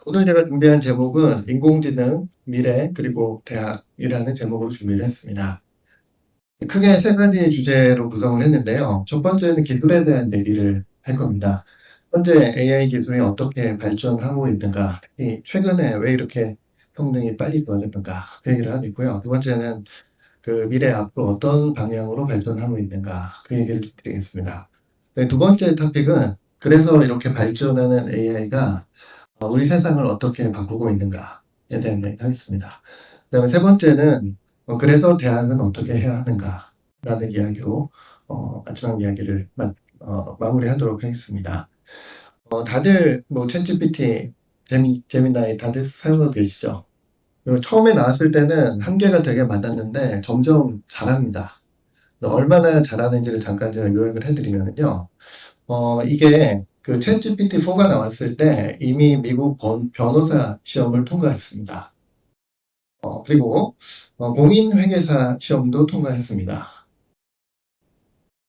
오늘 제가 준비한 제목은 인공지능, 미래, 그리고 대학이라는 제목으로 준비를 했습니다. 크게 세 가지 주제로 구성을 했는데요. 첫 번째는 기술에 대한 얘기를 할 겁니다. 현재 AI 기술이 어떻게 발전하고 있는가, 특히 최근에 왜 이렇게 성능이 빨리 좋아졌는가, 그 얘기를 하고 있고요. 두 번째는 그 미래 앞으로 어떤 방향으로 발전하고 있는가, 그 얘기를 드리겠습니다. 네, 두 번째 토픽은 그래서 이렇게 발전하는 AI가 우리 세상을 어떻게 바꾸고 있는가에 대한 얘기를 하겠습니다. 그다음에 세 번째는 그래서 대학은 어떻게 해야 하는가라는 이야기로 마지막 이야기를 마무리하도록 하겠습니다. 다들 뭐 챗GPT, 제미나이 다들 사용하고 계시죠? 그리고 처음에 나왔을 때는 한계가 되게 많았는데 점점 잘합니다. 얼마나 잘하는지를 잠깐 제가 요약을 해드리면요. 이게 그 챗GPT4가 나왔을 때 이미 미국 변호사 시험을 통과했습니다. 그리고 공인회계사 시험도 통과했습니다.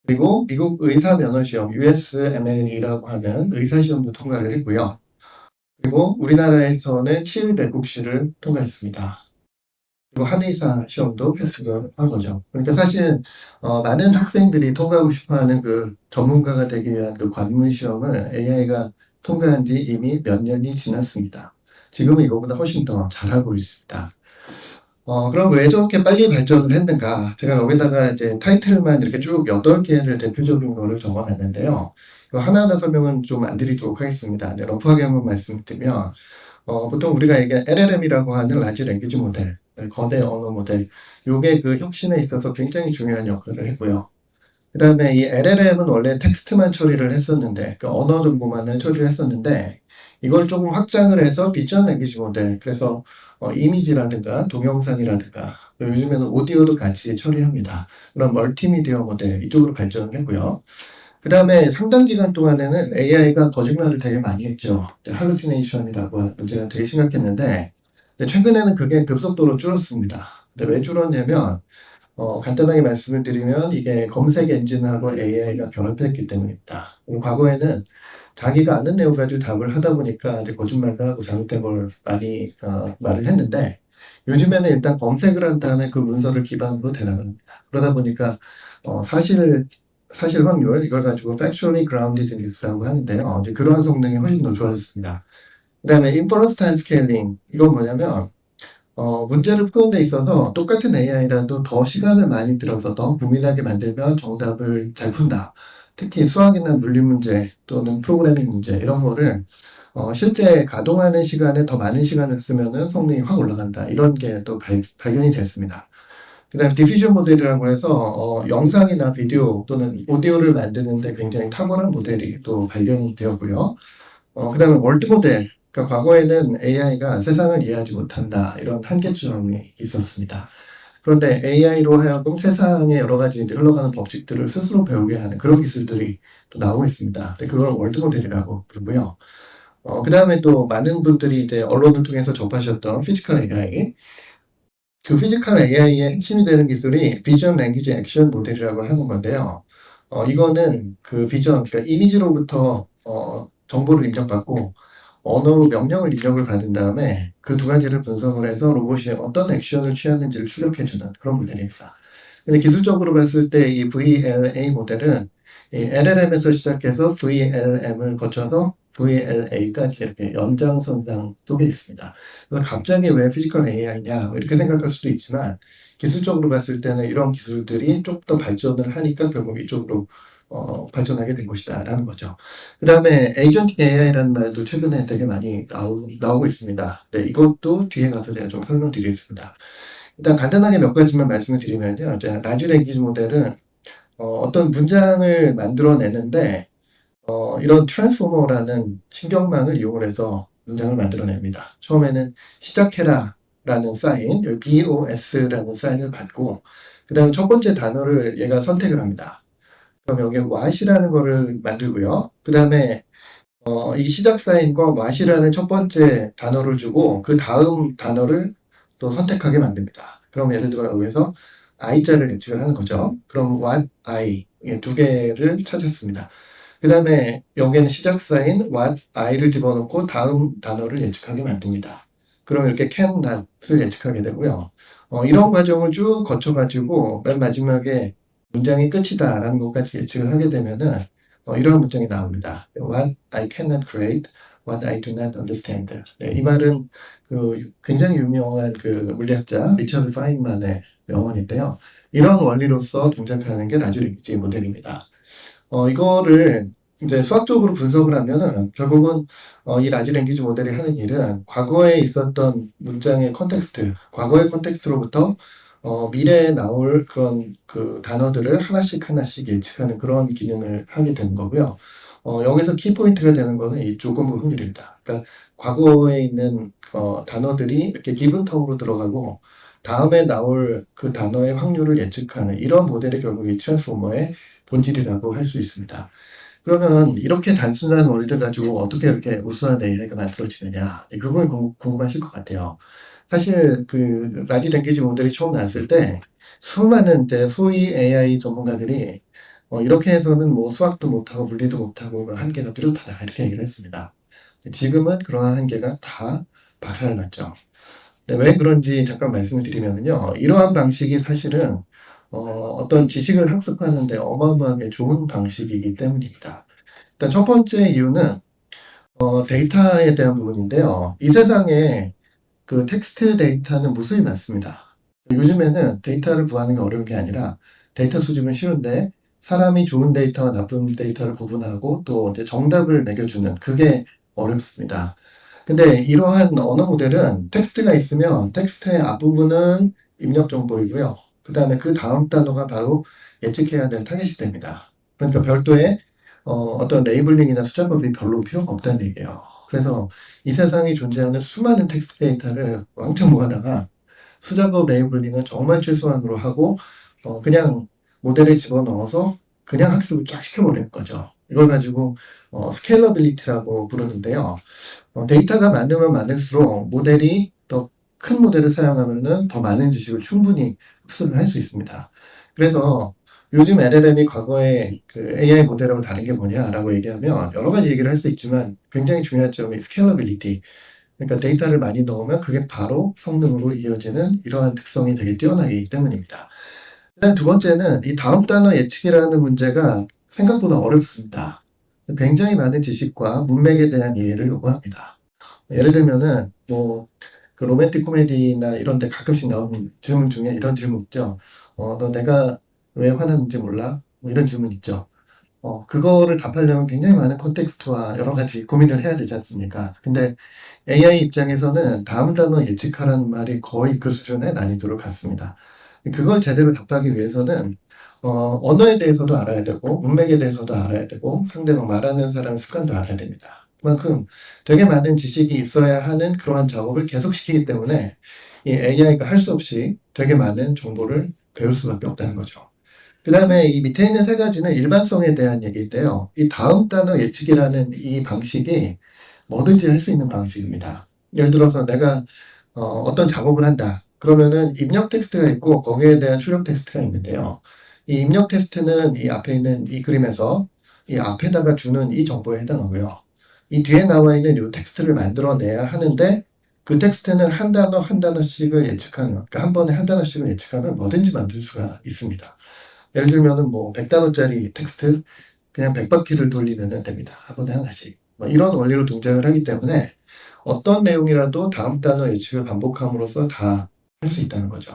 그리고 미국 의사면허시험 USMLE라고 하는 의사시험도 통과를 했고요. 그리고 우리나라에서는 치의대국시를 통과했습니다. 그리고 한의사 시험도 패스를 한 거죠. 그러니까 사실 많은 학생들이 통과하고 싶어하는 그 전문가가 되기 위한 그 관문 시험을 AI가 통과한 지 이미 몇 년이 지났습니다. 지금은 이거보다 훨씬 더 잘하고 있습니다. 그럼 왜 저렇게 빨리 발전을 했는가? 제가 여기다가 이제 타이틀만 이렇게 쭉 8개를 대표적인 거를 적어놨는데요. 이거 하나하나 설명은 좀 안 드리도록 하겠습니다. 네, 러프하게 한번 말씀드리면, 보통 우리가 얘기한 LLM이라고 하는 라지 랭귀지 모델, 거대 언어 모델, 요게 그 혁신에 있어서 굉장히 중요한 역할을 했고요. 그 다음에 이 LLM은 원래 텍스트만 처리를 했었는데, 그 언어 정보만을 처리를 했었는데, 이걸 조금 확장을 해서 비전 랭귀지 모델, 그래서 이미지라든가 동영상이라든가, 요즘에는 오디오도 같이 처리합니다. 그런 멀티미디어 모델, 이쪽으로 발전을 했고요. 그 다음에 상당 기간 동안에는 AI가 거짓말을 되게 많이 했죠. 할루시네이션이라고 문제가 되게 심각했는데, 최근에는 그게 급속도로 줄었습니다. 근데 왜 줄었냐면, 간단하게 말씀을 드리면 이게 검색 엔진하고 AI가 결합했기 때문입니다. 과거에는 자기가 아는 내용 가지고 답을 하다 보니까 이제 거짓말을 하고 잘못된 걸 많이 말을 했는데, 요즘에는 일단 검색을 한 다음에 그 문서를 기반으로 대답합니다. 그러다 보니까 사실 확률, 이걸 가지고 factually groundedness라고 하는데요. 이제 그러한 성능이 훨씬 더 좋아졌습니다. 그 다음에 inference time scaling, 이건 뭐냐면 문제를 푸는 데 있어서 똑같은 AI라도 더 시간을 많이 들어서 더 고민하게 만들면 정답을 잘 푼다. 특히 수학이나 물리 문제 또는 프로그래밍 문제 이런 거를 실제 가동하는 시간에 더 많은 시간을 쓰면은 성능이 확 올라간다. 이런 게 또 발견이 됐습니다. 그다음에 디퓨전 모델이라고 해서 영상이나 비디오 또는 오디오를 만드는데 굉장히 탁월한 모델이 또 발견이 되었고요. 그다음에 월드 모델. 그러니까 과거에는 AI가 세상을 이해하지 못한다. 이런 한계점이 있었습니다. 그런데 AI로 하여금 세상의 여러 가지 이제 흘러가는 법칙들을 스스로 배우게 하는 그런 기술들이 또 나오고 있습니다. 근데 그걸 월드 모델이라고 부르고요. 그다음에 또 많은 분들이 이제 언론을 통해서 접하셨던 피지컬 AI. 그 피지컬 AI의 핵심이 되는 기술이 비전 랭귀지 액션 모델이라고 하는 건데요. 이거는 그 비전, 그러니까 이미지로부터 정보를 입력받고 언어로 명령을 입력을 받은 다음에 그 두 가지를 분석을 해서 로봇이 어떤 액션을 취하는지를 추적해주는 그런 모델입니다. 근데 기술적으로 봤을 때 이 VLA 모델은 이 LLM에서 시작해서 VLM을 거쳐서 VLA까지 이렇게 연장선상 속에 있습니다. 그래서 갑자기 왜 피지컬 AI냐 이렇게 생각할 수도 있지만 기술적으로 봤을 때는 이런 기술들이 좀 더 발전을 하니까 결국 이쪽으로 발전하게 된 것이다라는 거죠. 그 다음에 에이전틱 AI라는 말도 최근에 되게 많이 나오고 있습니다. 네, 이것도 뒤에 가서 제가 좀 설명드리겠습니다. 일단 간단하게 몇 가지만 말씀을 드리면요. 이제 라지 랭귀지 모델은 어떤 문장을 만들어내는데 이런 트랜스포머라는 신경망을 이용을 해서 문장을 만들어냅니다. 처음에는 시작해라라는 사인, 여기 BOS라는 사인을 받고 그 다음 첫 번째 단어를 얘가 선택을 합니다. 그럼 여기 what이라는 거를 만들고요. 그 다음에 이 시작 사인과 what이라는 첫 번째 단어를 주고 그 다음 단어를 또 선택하게 만듭니다. 그럼 예를 들어 여기서 I자를 예측을 하는 거죠. 그럼 what, I 두 개를 찾았습니다. 그 다음에 여기에는 시작사인 what, I를 집어넣고 다음 단어를 예측하게 만듭니다. 그럼 이렇게 can, not을 예측하게 되고요. 이런 과정을 쭉 거쳐가지고 맨 마지막에 문장이 끝이다라는 것까지 예측을 하게 되면은 이러한 문장이 나옵니다. What I cannot create, what I do not understand. 네, 이 말은 그 굉장히 유명한 그 물리학자 리처드 파인만의 명언인데요. 이런 원리로서 동작하는 게 라지 랭귀지 모델입니다. 이거를 이제 수학적으로 분석을 하면은 결국은 이 라지 랭귀지 모델이 하는 일은 과거에 있었던 문장의 컨텍스트, 과거의 컨텍스트로부터 미래에 나올 그런 그 단어들을 하나씩 하나씩 예측하는 그런 기능을 하게 되는 거고요. 여기서 키포인트가 되는 거는 이 조건부 확률입니다. 그러니까 과거에 있는 단어들이 이렇게 기분텀으로 들어가고 다음에 나올 그 단어의 확률을 예측하는 이런 모델이 결국 이 트랜스포머의 본질이라고 할 수 있습니다. 그러면 이렇게 단순한 원리를 가지고 어떻게 이렇게 우수한 AI가 만들어지느냐, 이 부분이 궁금하실 것 같아요. 사실 그 라지 랭귀지 모델이 처음 나왔을 때 수많은 이제 소위 AI 전문가들이 이렇게 해서는 뭐 수학도 못하고 물리도 못하고 뭐 한계가 뚜렷하다 이렇게 얘기를 했습니다. 지금은 그러한 한계가 다 박살났죠. 네, 왜 그런지 잠깐 말씀을 드리면요. 이러한 방식이 사실은 어떤 지식을 학습하는데 어마어마하게 좋은 방식이기 때문입니다. 일단 첫 번째 이유는 데이터에 대한 부분인데요. 이 세상에 그 텍스트 데이터는 무수히 많습니다. 요즘에는 데이터를 구하는 게 어려운 게 아니라 데이터 수집은 쉬운데 사람이 좋은 데이터와 나쁜 데이터를 구분하고 또 이제 정답을 매겨주는 그게 어렵습니다. 근데 이러한 언어 모델은 텍스트가 있으면 텍스트의 앞부분은 입력 정보이고요. 그 다음에 그 다음 단어가 바로 예측해야 될 타겟이 됩니다. 그러니까 별도의 어떤 레이블링이나 숫자법이 별로 필요가 없다는 얘기예요. 그래서 이 세상에 존재하는 수많은 텍스트 데이터를 왕창 모아다가 숫자법 레이블링은 정말 최소한으로 하고 그냥 모델에 집어넣어서 그냥 학습을 쫙 시켜버리는 거죠. 이걸 가지고 스케일러빌리티라고 부르는데요. 데이터가 많으면 많을수록 모델이 더 큰 모델을 사용하면은 더 많은 지식을 충분히 흡수를 할 수 있습니다. 그래서 요즘 LLM이 과거에 그 AI 모델하고 다른 게 뭐냐라고 얘기하면 여러 가지 얘기를 할 수 있지만 굉장히 중요한 점이 스케일러빌리티. 그러니까 데이터를 많이 넣으면 그게 바로 성능으로 이어지는 이러한 특성이 되게 뛰어나기 때문입니다. 일단 두 번째는 이 다음 단어 예측이라는 문제가 생각보다 어렵습니다. 굉장히 많은 지식과 문맥에 대한 이해를 요구합니다. 예를 들면은 뭐 그 로맨틱 코미디나 이런 데 가끔씩 나오는 질문 중에 이런 질문 있죠. 너 내가 왜 화났는지 몰라? 뭐 이런 질문 있죠. 그거를 답하려면 굉장히 많은 콘텍스트와 여러 가지 고민을 해야 되지 않습니까? 근데 AI 입장에서는 다음 단어 예측하라는 말이 거의 그 수준의 난이도를 갖습니다. 그걸 제대로 답하기 위해서는 언어에 대해서도 알아야 되고 문맥에 대해서도 알아야 되고 상대방 말하는 사람 습관도 알아야 됩니다. 그만큼 되게 많은 지식이 있어야 하는 그러한 작업을 계속시키기 때문에 이 AI가 할 수 없이 되게 많은 정보를 배울 수밖에 없다는 거죠. 그 다음에 이 밑에 있는 세 가지는 일반성에 대한 얘기인데요. 이 다음 단어 예측이라는 이 방식이 뭐든지 할 수 있는 방식입니다. 예를 들어서 내가 어떤 작업을 한다. 그러면은 입력 텍스트가 있고 거기에 대한 출력 텍스트가 있는데요. 이 입력 텍스트는 이 앞에 있는 이 그림에서 이 앞에다가 주는 이 정보에 해당하고요. 이 뒤에 나와 있는 이 텍스트를 만들어내야 하는데 그 텍스트는 한 단어 한 단어씩을 예측하는, 그러니까 한 번에 한 단어씩을 예측하면 뭐든지 만들 수가 있습니다. 예를 들면은 뭐 100단어짜리 텍스트 그냥 100바퀴를 돌리면 됩니다. 한 번에 하나씩. 뭐 이런 원리로 동작을 하기 때문에 어떤 내용이라도 다음 단어 예측을 반복함으로써 다 할 수 있다는 거죠.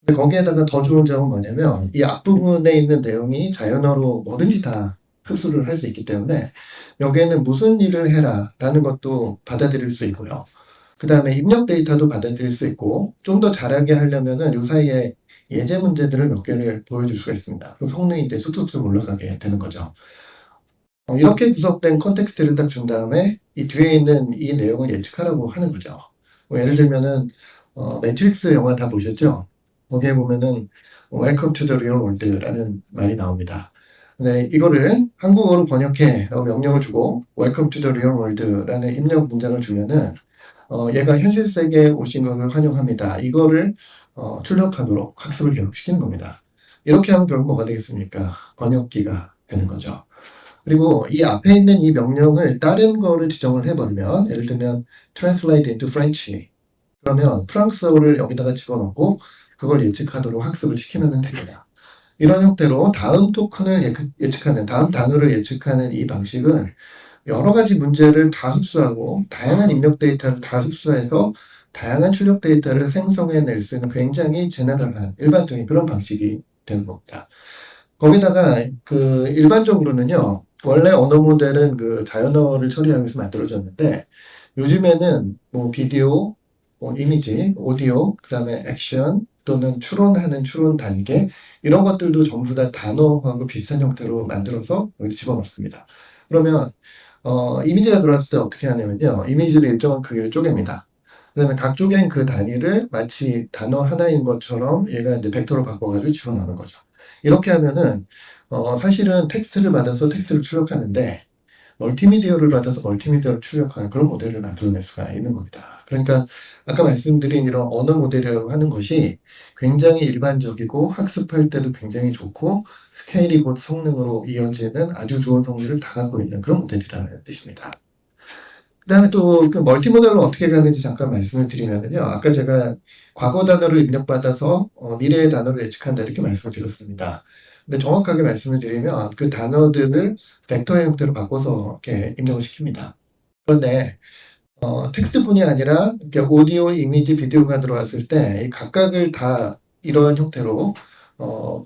근데 거기에다가 더 좋은 점은 뭐냐면 이 앞부분에 있는 내용이 자연어로 뭐든지 다 흡수를 할 수 있기 때문에 여기에는 무슨 일을 해라 라는 것도 받아들일 수 있고요. 그 다음에 입력 데이터도 받아들일 수 있고 좀 더 잘하게 하려면은 요 사이에 예제 문제들을 몇 개를 보여줄 수가 있습니다. 그럼 성능이 이제 쑥쑥쑥 올라가게 되는 거죠. 이렇게 구성된 컨텍스트를 딱 준 다음에 이 뒤에 있는 이 내용을 예측하라고 하는 거죠. 뭐 예를 들면은 매트릭스 영화 다 보셨죠? 거기에 보면은 Welcome to the real world라는 말이 나옵니다. 근데 이거를 한국어로 번역해라고 명령을 주고 Welcome to the real world라는 입력 문장을 주면은 얘가 현실 세계에 오신 것을 환영합니다. 이거를 출력하도록 학습을 계속 시키는 겁니다. 이렇게 하면 결국 뭐가 되겠습니까? 번역기가 되는 거죠. 그리고 이 앞에 있는 이 명령을 다른 거를 지정을 해버리면, 예를 들면 translate into French, 그러면 프랑스어를 여기다가 집어넣고 그걸 예측하도록 학습을 시키면 됩니다. 이런 형태로 다음 토큰을 예측하는, 다음 단어를 예측하는 이 방식은 여러 가지 문제를 다 흡수하고 다양한 입력 데이터를 다 흡수해서 다양한 출력 데이터를 생성해낼 수 있는 굉장히 제너럴한 일반적인 그런 방식이 되는 겁니다. 거기다가 그 일반적으로는요, 원래 언어 모델은 그 자연어를 처리하기 위해서 만들어졌는데, 요즘에는 뭐 비디오, 뭐 이미지, 오디오, 그 다음에 액션 또는 추론하는 추론 단계, 이런 것들도 전부 다 단어하고 비슷한 형태로 만들어서 여기 집어넣습니다. 그러면 이미지가 들어왔을 때 어떻게 하냐면요, 이미지를 일정한 크기를 쪼갭니다. 그 다음에 각 쪼갠 그 단위를 마치 단어 하나인 것처럼 얘가 이제 벡터로 바꿔가지고 집어넣는 거죠. 이렇게 하면은 사실은 텍스트를 받아서 텍스트를 출력하는데 멀티미디어를 받아서 멀티미디어를 출력하는 그런 모델을 만들어낼 수가 있는 겁니다. 그러니까 아까 말씀드린 이런 언어 모델이라고 하는 것이 굉장히 일반적이고 학습할 때도 굉장히 좋고 스케일이 곧 성능으로 이어지는 아주 좋은 성질을 다 갖고 있는 그런 모델이라는 뜻입니다. 그 다음에 또 그 멀티모델로 어떻게 가는지 잠깐 말씀을 드리면요. 아까 제가 과거 단어를 입력받아서 미래의 단어를 예측한다 이렇게 말씀을 드렸습니다. 근데 정확하게 말씀을 드리면 그 단어들을 벡터의 형태로 바꿔서 이렇게 입력을 시킵니다. 그런데 텍스트뿐이 아니라 이렇게 오디오, 이미지, 비디오가 들어왔을 때 이 각각을 다 이러한 형태로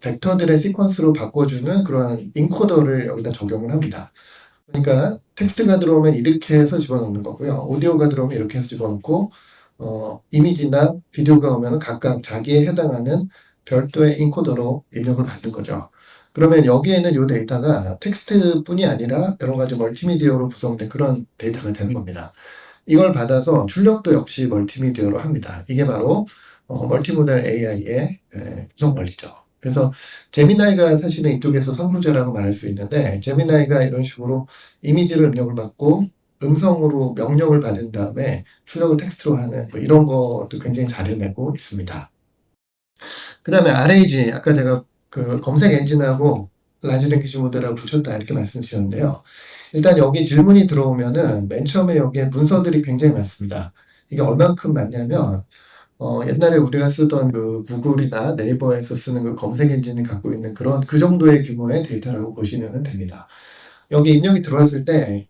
벡터들의 시퀀스로 바꿔주는 그러한 인코더를 여기다 적용을 합니다. 그러니까 텍스트가 들어오면 이렇게 해서 집어넣는 거고요. 오디오가 들어오면 이렇게 해서 집어넣고 이미지나 비디오가 오면 각각 자기에 해당하는 별도의 인코더로 입력을 받는 거죠. 그러면 여기에는 이 데이터가 텍스트뿐이 아니라 여러 가지 멀티미디어로 구성된 그런 데이터가 되는 겁니다. 이걸 받아서 출력도 역시 멀티미디어로 합니다. 이게 바로 멀티모델 AI의 구성 원리죠. 그래서 제미나이가 사실은 이쪽에서 선구자라고 말할 수 있는데, 제미나이가 이런 식으로 이미지를 입력을 받고 음성으로 명령을 받은 다음에 출력을 텍스트로 하는 뭐 이런 것도 굉장히 잘 해내고 있습니다. 그 다음에 RAG, 아까 제가 그 검색 엔진하고 라지 랭귀지 모델하고 붙였다 이렇게 말씀드렸는데요. 일단 여기 질문이 들어오면은 맨 처음에 여기에 문서들이 굉장히 많습니다. 이게 얼만큼 많냐면 옛날에 우리가 쓰던 그 구글이나 네이버에서 쓰는 그 검색 엔진이 갖고 있는 그런 그 정도의 규모의 데이터라고 보시면 됩니다. 여기 입력이 들어왔을 때,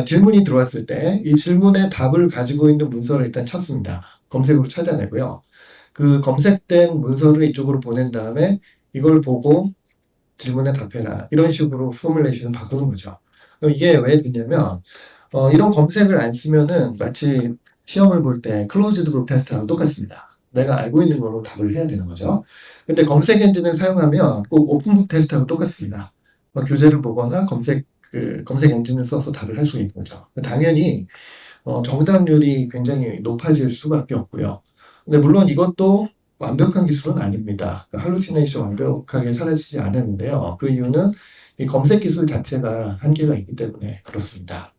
질문이 들어왔을 때 이 질문의 답을 가지고 있는 문서를 일단 찾습니다. 검색으로 찾아내고요. 그 검색된 문서를 이쪽으로 보낸 다음에 이걸 보고 질문에 답해라. 이런 식으로 포뮬레이션을 바꾸는 거죠. 그럼 이게 왜 됐냐면, 이런 검색을 안 쓰면은 마치 시험을 볼 때 클로즈드 그룹 테스트랑 똑같습니다. 내가 알고 있는 거로 답을 해야 되는 거죠. 근데 검색 엔진을 사용하면 꼭 오픈북 테스트하고 똑같습니다. 교재를 보거나 검색 엔진을 써서 답을 할 수 있는 거죠. 당연히 정답률이 굉장히 높아질 수밖에 없고요. 근데 물론 이것도 완벽한 기술은 아닙니다. 할루시네이션 완벽하게 사라지지 않았는데요. 그 이유는 이 검색 기술 자체가 한계가 있기 때문에 그렇습니다.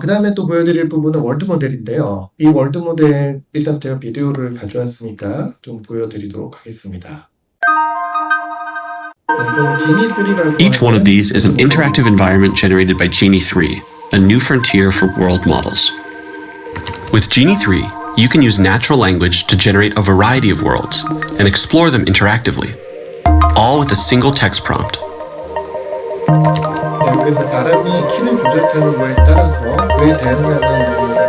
그 다음에 또 보여드릴 부분은 월드 모델인데요. 이 월드 모델, 일단 제가 비디오를 가져왔으니까 좀 보여드리도록 하겠습니다. 이건 지니3라고 Each one of these is an interactive environment generated by Genie 3, a new frontier for world models. With Genie 3, you can use natural language to generate a variety of worlds and explore them interactively, all with a single text prompt. 그래서 사람이 키를 조작하는 거에 따라서 그에 대응하는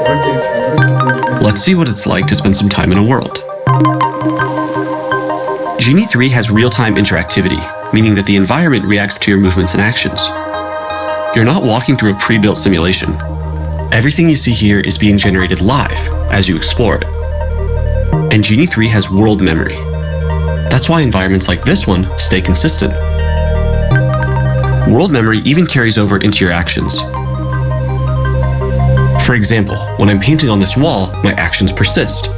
월드의 주를 보여주는 Let's see what it's like to spend some time in a world. Genie 3 has real-time interactivity, meaning that the environment reacts to your movements and actions. You're not walking through a pre-built simulation. Everything you see here is being generated live as you explore it. And Genie 3 has world memory. That's why environments like this one stay consistent. World memory even carries over into your actions. For example, when I'm painting on this wall, my actions persist.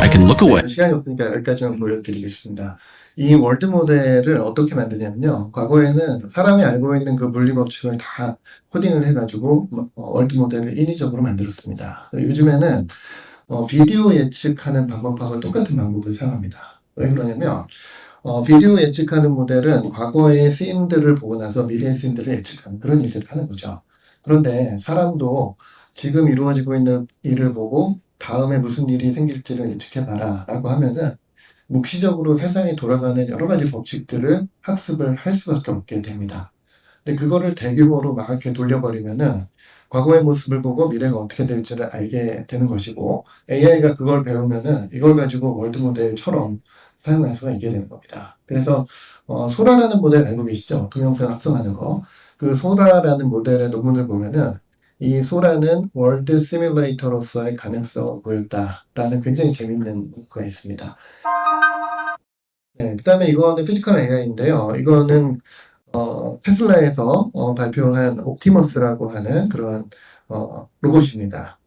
I can look away. 시간이 없으니까 여기까지만 보여드리겠습니다. 이 월드 모델을 어떻게 만드냐면요. 과거에는 사람이 알고 있는 그 물리 법칙을 다 코딩을 해가지고 월드 모델을 인위적으로 만들었습니다. 요즘에는 비디오 예측하는 방법하고 똑같은 방법을 사용합니다. 왜 그러냐면 비디오 예측하는 모델은 과거의 씬들을 보고 나서 미래의 씬들을 예측하는 그런 일들을 하는 거죠. 그런데 사람도 지금 이루어지고 있는 일을 보고 다음에 무슨 일이 생길지를 예측해봐라 라고 하면은 묵시적으로 세상이 돌아가는 여러 가지 법칙들을 학습을 할 수밖에 없게 됩니다. 근데 그거를 대규모로 막 이렇게 돌려버리면은 과거의 모습을 보고 미래가 어떻게 될지를 알게 되는 것이고 AI가 그걸 배우면은 이걸 가지고 월드 모델처럼 사용할 수가 있게 되는 겁니다. 그래서 소라라는 모델 알고 계시죠? 동영상 합성하는 거. 그 소라라는 모델의 논문을 보면은 이 소라는 월드 시뮬레이터로서의 가능성을 보였다라는 굉장히 재밌는 문구가 있습니다. 네, 그다음에 이거는 피지컬 AI인데요. 이거는 테슬라에서 발표한 옵티머스라고 하는 그런 로봇입니다.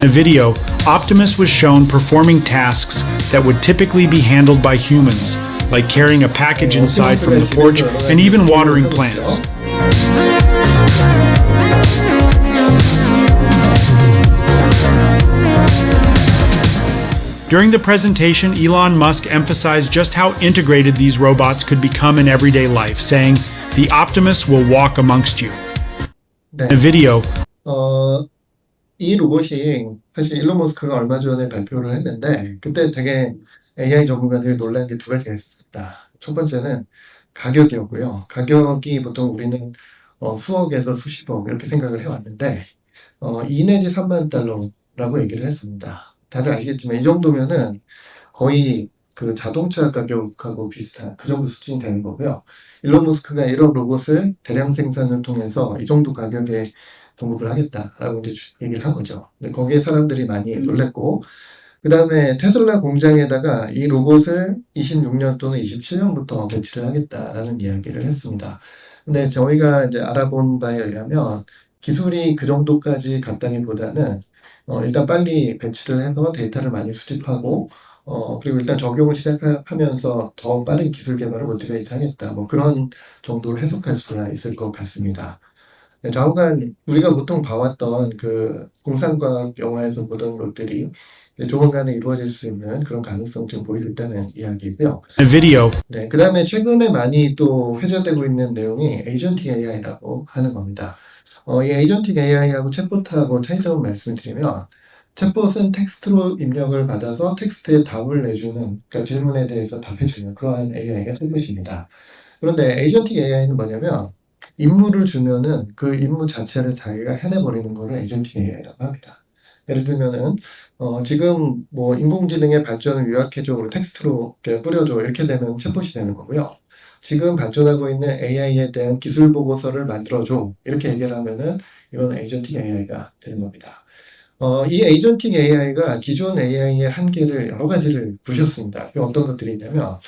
In a video, Optimus was shown performing tasks that would typically be handled by humans, like carrying a package inside from the porch and even watering plants. During the presentation, Elon Musk emphasized just how integrated these robots could become in everyday life, saying, "The Optimus will walk amongst you." 네. In a video, 이 로봇이 사실 일론 머스크가 얼마 전에 발표를 했는데 그때 되게 AI 전문가들이 놀란 게 두 가지가 있었습니다. 첫 번째는 가격이었고요. 가격이 보통 우리는 수억에서 수십억 이렇게 생각을 해왔는데 2 내지 3만 달러라고 얘기를 했습니다. 다들 아시겠지만 이 정도면은 거의 그 자동차 가격하고 비슷한 그 정도 수준이 되는 거고요. 일론 머스크가 이런 로봇을 대량 생산을 통해서 이 정도 가격에 공급을 하겠다라고 이제 얘기를 한 거죠. 근데 거기에 사람들이 많이 놀랬고, 그 다음에 테슬라 공장에다가 이 로봇을 26년 또는 27년부터 배치를 하겠다라는 이야기를 했습니다. 근데 저희가 이제 알아본 바에 의하면 기술이 그 정도까지 갔다기보다는 일단 빨리 배치를 해서 데이터를 많이 수집하고 그리고 일단 적용을 시작하면서 더 빠른 기술 개발을 모티베이트 하겠다. 뭐 그런 정도로 해석할 수가 있을 것 같습니다. 네, 좌우간 우리가 보통 봐왔던 그 공상과학 영화에서 보던 것들이 조만간에 이루어질 수 있는 그런 가능성 좀 보이고 있다는 이야기고요. in a video, 네, 그 다음에 최근에 많이 또 회자되고 있는 내용이 에이전틱 AI라고 하는 겁니다. 이 에이전틱 AI하고 챗봇하고 차이점을 말씀드리면 챗봇은 텍스트로 입력을 받아서 텍스트에 답을 내주는 그러니까 질문에 대해서 답해주는 그러한 AI가 챗봇입니다. 그런데 에이전틱 AI는 뭐냐면 임무를 주면은 그 임무 자체를 자기가 해내버리는 거를 에이전틱 AI라고 합니다. 예를 들면은 지금 뭐 인공지능의 발전을 요약해줘, 텍스트로 이렇게 뿌려줘 이렇게 되면 챗봇이 되는 거고요. 지금 발전하고 있는 AI에 대한 기술 보고서를 만들어줘 이렇게 얘기를 하면은 이건 에이전틱 AI가 되는 겁니다. 이 에이전틱 AI가 기존 AI의 한계를 여러 가지를 부셨습니다. 어떤 것들이 있냐면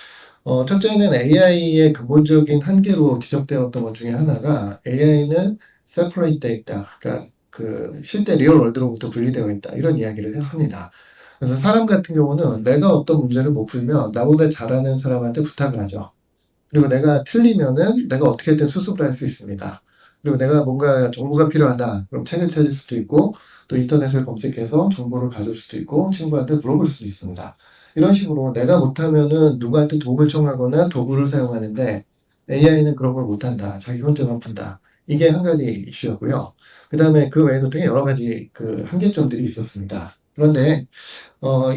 첫째는 AI의 근본적인 한계로 지적되었던 것 중에 하나가 AI는 separate data, 그러니까 그 실제 리얼 월드로부터 분리되어 있다 이런 이야기를 합니다. 그래서 사람 같은 경우는 내가 어떤 문제를 못 풀면 나보다 잘하는 사람한테 부탁을 하죠. 그리고 내가 틀리면은 내가 어떻게든 수습을 할 수 있습니다. 그리고 내가 뭔가 정보가 필요하다 그럼 책을 찾을 수도 있고 또 인터넷을 검색해서 정보를 가져올 수도 있고 친구한테 물어볼 수도 있습니다. 이런 식으로 내가 못하면은 누구한테 도움을 청하거나 도구를 사용하는데 AI는 그런 걸 못한다. 자기 혼자만 푼다. 이게 한 가지 이슈였고요. 그 다음에 그 외에도 되게 여러 가지 그 한계점들이 있었습니다. 그런데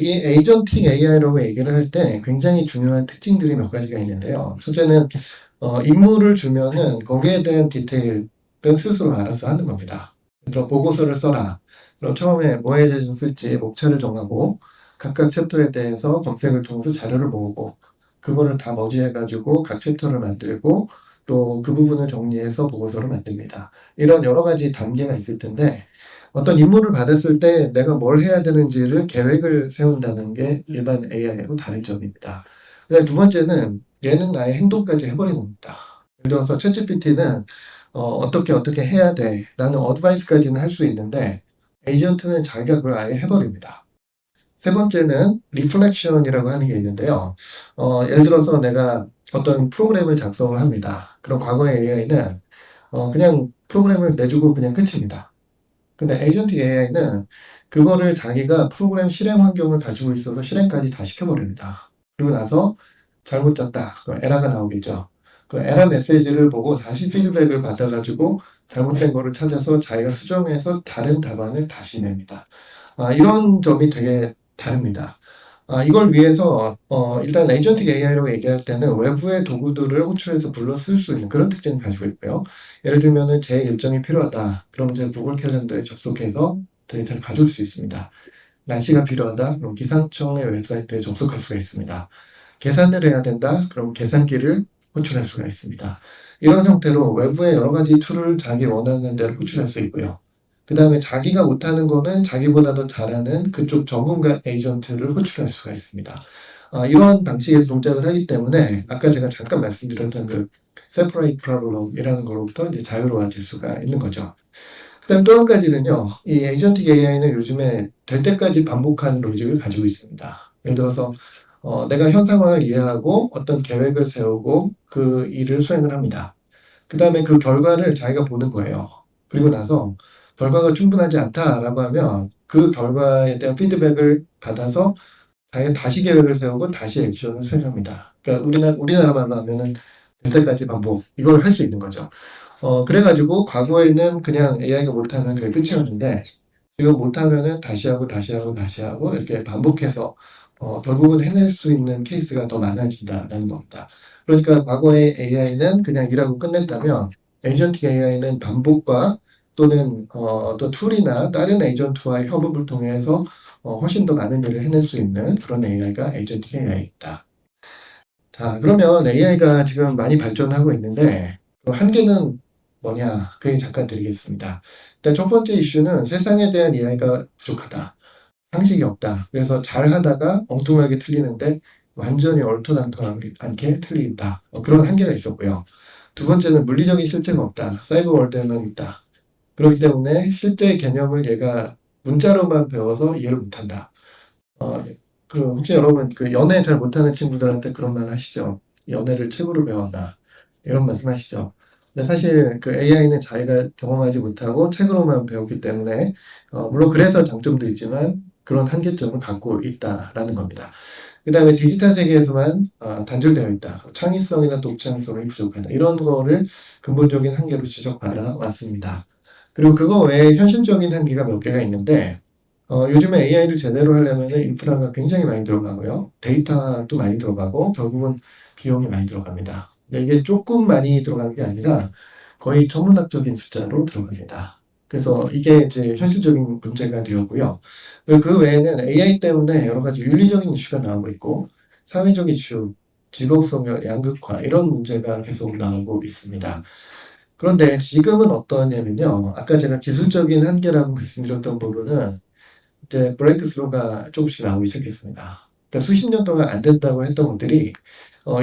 이 에이전틱 AI라고 얘기를 할 때 굉장히 중요한 특징들이 몇 가지가 있는데요. 첫째는 임무를 주면은 거기에 대한 디테일은 스스로 알아서 하는 겁니다. 그럼 보고서를 써라. 그럼 처음에 뭐에 대해서 쓸지 목차를 정하고 각각 챕터에 대해서 검색을 통해서 자료를 모으고 그거를 다 머지해가지고 각 챕터를 만들고 또 그 부분을 정리해서 보고서를 만듭니다. 이런 여러 가지 단계가 있을 텐데 어떤 임무를 받았을 때 내가 뭘 해야 되는지를 계획을 세운다는 게 일반 AI하고 다른 점입니다. 그다음 두 번째는 얘는 아예 행동까지 해버리는 겁니다. 예를 들어서 챗GPT는 어떻게 해야 돼 라는 어드바이스까지는 할 수 있는데 에이전트는 자기가 그걸 아예 해버립니다. 세 번째는 리플렉션이라고 하는 게 있는데요. 예를 들어서 내가 어떤 프로그램을 작성을 합니다. 그럼 과거의 AI는 그냥 프로그램을 내주고 그냥 끝입니다. 근데 에이전틱 AI는 그거를 자기가 프로그램 실행 환경을 가지고 있어서 실행까지 다 시켜버립니다. 그리고 나서 잘못 짰다. 그럼 에러가 나오겠죠. 그 에러 메시지를 보고 다시 피드백을 받아가지고 잘못된 거를 찾아서 자기가 수정해서 다른 답안을 다시 냅니다. 이런 점이 되게 다릅니다. 이걸 위해서 일단 에이전틱 AI라고 얘기할 때는 외부의 도구들을 호출해서 불러 쓸 수 있는 그런 특징을 가지고 있고요. 예를 들면은 제 일정이 필요하다. 그럼 이제 구글 캘린더에 접속해서 데이터를 가져올 수 있습니다. 날씨가 필요하다. 그럼 기상청의 웹사이트에 접속할 수가 있습니다. 계산을 해야 된다. 그럼 계산기를 호출할 수가 있습니다. 이런 형태로 외부의 여러 가지 툴을 자기 원하는 대로 호출할 수 있고요. 그 다음에 자기가 못하는 거는 자기보다 더 잘하는 그쪽 전문가 에이전트를 호출할 수가 있습니다. 이러한 방식의 동작을 하기 때문에 아까 제가 잠깐 말씀드렸던 그 separate problem이라는 거로부터 이제 자유로워질 수가 있는 거죠. 그 다음 또 한 가지는요, 이 에이전틱 AI는 요즘에 될 때까지 반복하는 로직을 가지고 있습니다. 예를 들어서 내가 현 상황을 이해하고 어떤 계획을 세우고 그 일을 수행을 합니다. 그 다음에 그 결과를 자기가 보는 거예요. 그리고 나서 결과가 충분하지 않다라고 하면 그 결과에 대한 피드백을 받아서 자기가 다시 계획을 세우고 다시 액션을 수행합니다. 그러니까 우리나라 말로 하면은 될 때까지 반복 이걸 할 수 있는 거죠. 그래가지고 과거에는 그냥 AI가 못하면 그게 끝이었는데 지금 못하면은 다시 하고 다시 하고 다시 하고 이렇게 반복해서 결국은 해낼 수 있는 케이스가 더 많아진다라는 겁니다. 그러니까 과거의 AI는 그냥 일하고 끝냈다면 에이전틱 AI는 반복과 또는 또 툴이나 다른 에이전트와의 협업을 통해서 훨씬 더 많은 일을 해낼 수 있는 그런 AI가 에이전틱 AI입니다. 자, 그러면 AI가 지금 많이 발전하고 있는데 그 한계는 뭐냐? 그 얘기 잠깐 드리겠습니다. 일단 첫 번째 이슈는 세상에 대한 이해가 부족하다. 상식이 없다. 그래서 잘 하다가 엉뚱하게 틀리는데 완전히 얼토당토하게 틀린다. 그런 한계가 있었고요. 두 번째는 물리적인 실체가 없다. 사이버 월드에만 있다. 그렇기 때문에 실제 개념을 얘가 문자로만 배워서 이해를 못한다. 혹시 여러분 그 연애 잘 못하는 친구들한테 그런 말 하시죠? 연애를 책으로 배웠다. 이런 말씀 하시죠? 근데 사실 그 AI는 자기가 경험하지 못하고 책으로만 배웠기 때문에 물론 그래서 장점도 있지만 그런 한계점을 갖고 있다라는 겁니다. 그 다음에 디지털 세계에서만 단절되어 있다. 창의성이나 독창성이 부족하다. 이런 거를 근본적인 한계로 지적받아 왔습니다. 그리고 그거 외에 현실적인 한계가 몇 개가 있는데 요즘에 AI를 제대로 하려면 인프라가 굉장히 많이 들어가고요. 데이터도 많이 들어가고 결국은 비용이 많이 들어갑니다. 근데 이게 조금 많이 들어가는 게 아니라 거의 천문학적인 숫자로 들어갑니다. 그래서 이게 이제 현실적인 문제가 되었고요. 그리고 그 외에는 AI 때문에 여러 가지 윤리적인 이슈가 나오고 있고 사회적 이슈, 직업소멸, 양극화 이런 문제가 계속 나오고 있습니다. 그런데 지금은 어떠냐면요. 아까 제가 기술적인 한계라고 말씀드렸던 부분은 이제 브레이크 스루가 조금씩 나오기 시작했습니다. 그러니까 수십 년 동안 안 된다고 했던 것들이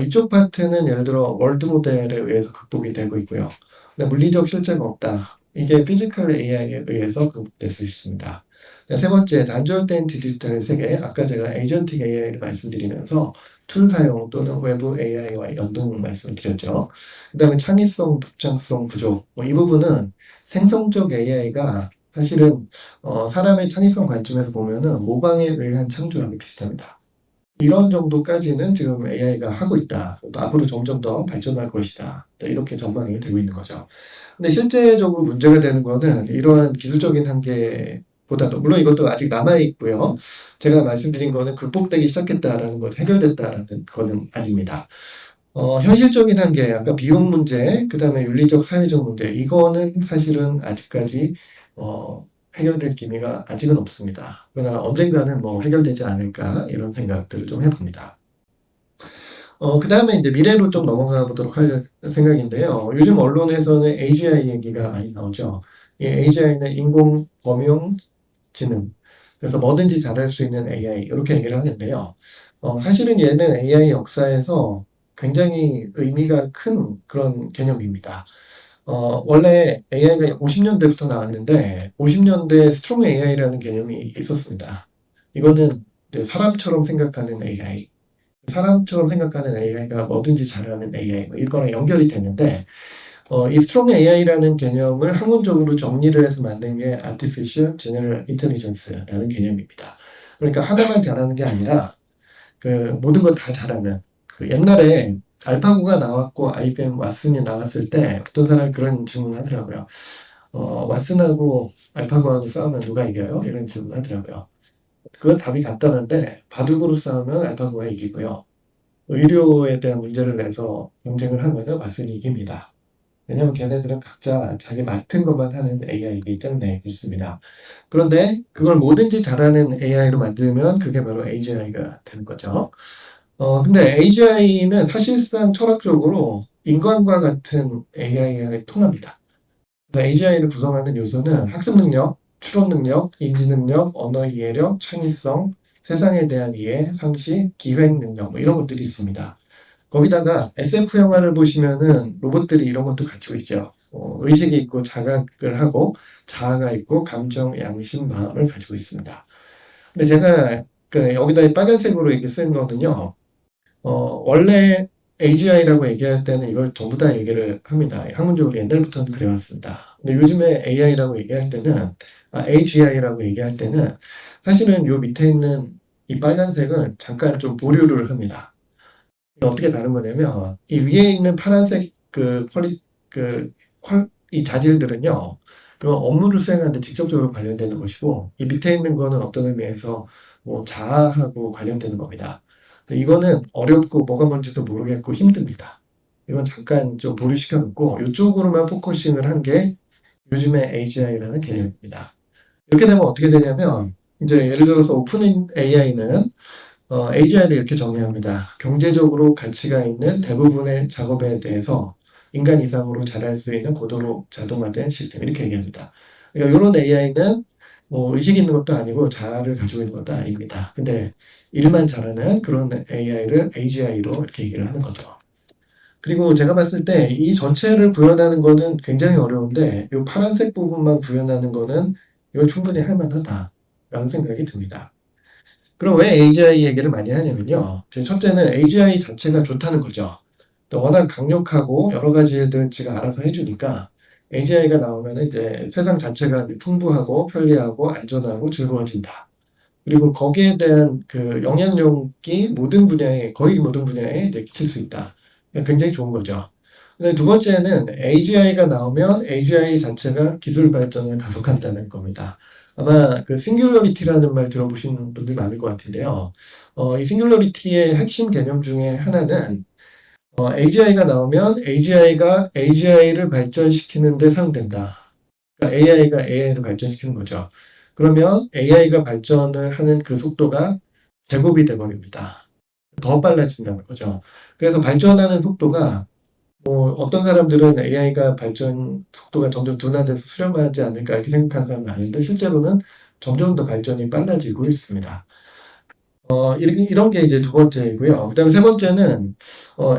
이쪽 파트는 예를 들어 월드 모델에 의해서 극복이 되고 있고요. 근데 물리적 실체가 없다. 이게 피지컬 AI에 의해서 극복될 수 있습니다. 세 번째, 단절된 디지털 세계. 아까 제가 에이전틱 AI를 말씀드리면서 툴 사용 또는 외부 AI와 연동 말씀드렸죠. 그 다음에 창의성, 독창성 부족. 이 부분은 생성적 AI가 사실은 사람의 창의성 관점에서 보면은 모방에 의한 창조랑 비슷합니다. 이런 정도까지는 지금 AI가 하고 있다. 또 앞으로 점점 더 발전할 것이다. 이렇게 전망이 되고 있는 거죠. 근데 실제적으로 문제가 되는 거는 이러한 기술적인 한계보다도, 물론 이것도 아직 남아있고요. 제가 말씀드린 거는 극복되기 시작했다라는 것, 해결됐다라는 거는 아닙니다. 현실적인 한계, 아까 비용 문제, 그 다음에 윤리적, 사회적 문제, 이거는 사실은 아직까지 해결될 기미가 아직은 없습니다. 그러나 언젠가는 뭐 해결되지 않을까 이런 생각들을 좀 해봅니다. 그 다음에 이제 미래로 좀 넘어가 보도록 할 생각인데요. 요즘 언론에서는 AGI 얘기가 많이 나오죠. 이 AGI는 인공 범용 지능. 그래서 뭐든지 잘할 수 있는 AI 이렇게 얘기를 하는데요. 사실은 얘는 AI 역사에서 굉장히 의미가 큰 그런 개념입니다. 원래 AI가 50년대부터 나왔는데 50년대에 스트롱 AI라는 개념이 있었습니다. 이거는 이제 사람처럼 생각하는 AI, 사람처럼 생각하는 AI가 뭐든지 잘하는 AI 이거랑 연결이 되는데 이 스트롱 AI라는 개념을 학문적으로 정리를 해서 만든 게 Artificial General Intelligence라는 개념입니다. 그러니까 하나만 잘하는 게 아니라 그 모든 걸 다 잘하는 그 옛날에 알파고가 나왔고 IBM 왓슨이 나왔을 때 어떤 사람이 그런 질문을 하더라고요. 왓슨하고 알파고하고 싸우면 누가 이겨요? 이런 질문을 하더라고요. 그건 답이 간단한데 바둑으로 싸우면 알파고가 이기고요. 의료에 대한 문제를 내서 경쟁을 하면 왓슨이 이깁니다. 왜냐하면 걔네들은 각자 자기 맡은 것만 하는 AI이기 때문에 그렇습니다. 그런데 그걸 뭐든지 잘하는 AI로 만들면 그게 바로 AGI가 되는 거죠. 근데 AGI는 사실상 철학적으로 인간과 같은 AI가 통합니다. AGI를 구성하는 요소는 학습 능력, 추론 능력, 인지 능력, 언어 이해력, 창의성, 세상에 대한 이해, 상식, 기획 능력, 뭐 이런 것들이 있습니다. 거기다가 SF 영화를 보시면은 로봇들이 이런 것도 갖추고 있죠. 의식이 있고 자각을 하고 자아가 있고 감정, 양심, 마음을 가지고 있습니다. 근데 제가 여기다 이 빨간색으로 이렇게 쓴 거는요. 원래 AGI라고 얘기할 때는 이걸 전부 다 얘기를 합니다. 학문적으로 옛날부터는 그래왔습니다. 근데 요즘에 AI라고 얘기할 때는, AGI라고 얘기할 때는 사실은 요 밑에 있는 이 빨간색은 잠깐 좀 보류를 합니다. 어떻게 다른 거냐면, 이 위에 있는 파란색 이 자질들은요, 그 업무를 수행하는데 직접적으로 관련되는 것이고, 이 밑에 있는 거는 어떤 의미에서 뭐 자아하고 관련되는 겁니다. 이거는 어렵고 뭐가 뭔지도 모르겠고 힘듭니다. 이건 잠깐 좀 보류시켜 놓고 이쪽으로만 포커싱을 한 게 요즘의 AGI라는 개념입니다. 이렇게 되면 어떻게 되냐면 이제 예를 들어서 오픈 AI는 AGI를 이렇게 정의합니다. 경제적으로 가치가 있는 대부분의 작업에 대해서 인간 이상으로 잘할 수 있는 고도로 자동화된 시스템 이렇게 얘기합니다. 그러니까 이런 AI는 뭐 의식 있는 것도 아니고 자아를 가지고 있는 것도 아닙니다. 근데 일만 잘하는 그런 AI를 AGI로 이렇게 얘기를 하는 거죠. 그리고 제가 봤을 때 이 전체를 구현하는 거는 굉장히 어려운데 이 파란색 부분만 구현하는 거는 이건 충분히 할 만하다라는 생각이 듭니다. 그럼 왜 AGI 얘기를 많이 하냐면요. 첫째는 AGI 자체가 좋다는 거죠. 또 워낙 강력하고 여러 가지들 지가 알아서 해주니까 AGI가 나오면 이제 세상 자체가 풍부하고 편리하고 안전하고 즐거워진다. 그리고 거기에 대한 그 영향력이 거의 모든 분야에 끼칠 수 있다. 굉장히 좋은 거죠. 근데 두 번째는 AGI가 나오면 AGI 자체가 기술 발전을 가속한다는 겁니다. 아마 그 싱귤러리티라는 말 들어보신 분들 많을 것 같은데요. 이 싱귤러리티의 핵심 개념 중에 하나는 AGI가 나오면 AGI가 AGI를 발전시키는 데 사용된다. 그러니까 AI가 AI를 발전시키는 거죠. 그러면 AI가 발전을 하는 그 속도가 제곱이 돼버립니다. 더 빨라진다는 거죠. 그래서 발전하는 속도가 뭐 어떤 사람들은 AI가 발전 속도가 점점 둔화돼서 수렴하지 않을까 이렇게 생각하는 사람이 많은데 실제로는 점점 더 발전이 빨라지고 있습니다. 이런 게 이제 두 번째이고요. 그 다음에 세 번째는,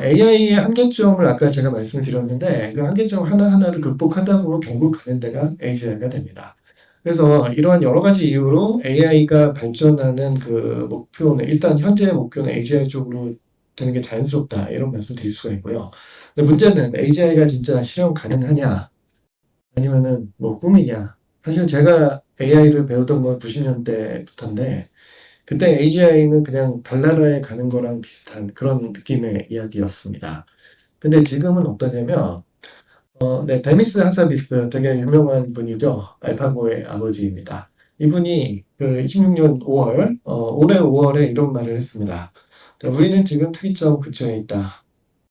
AI의 한계점을 아까 제가 말씀을 드렸는데, 그 한계점 하나하나를 극복하다 보면 결국 가는 데가 AGI가 됩니다. 그래서 이러한 여러 가지 이유로 AI가 발전하는 그 목표는, 일단 현재의 목표는 AGI 쪽으로 되는 게 자연스럽다. 이런 말씀 드릴 수가 있고요. 근데 문제는 AGI가 진짜 실현 가능하냐, 아니면은 뭐 꿈이냐. 사실 제가 AI를 배우던 건 90년대부터인데, 그때 AGI는 그냥 달나라에 가는 거랑 비슷한 그런 느낌의 이야기였습니다. 근데 지금은 어떠냐면, 데미스 하사비스 되게 유명한 분이죠. 알파고의 아버지입니다. 이분이 그 26년 5월, 올해 5월에 이런 말을 했습니다. 우리는 지금 특이점 근처에 있다.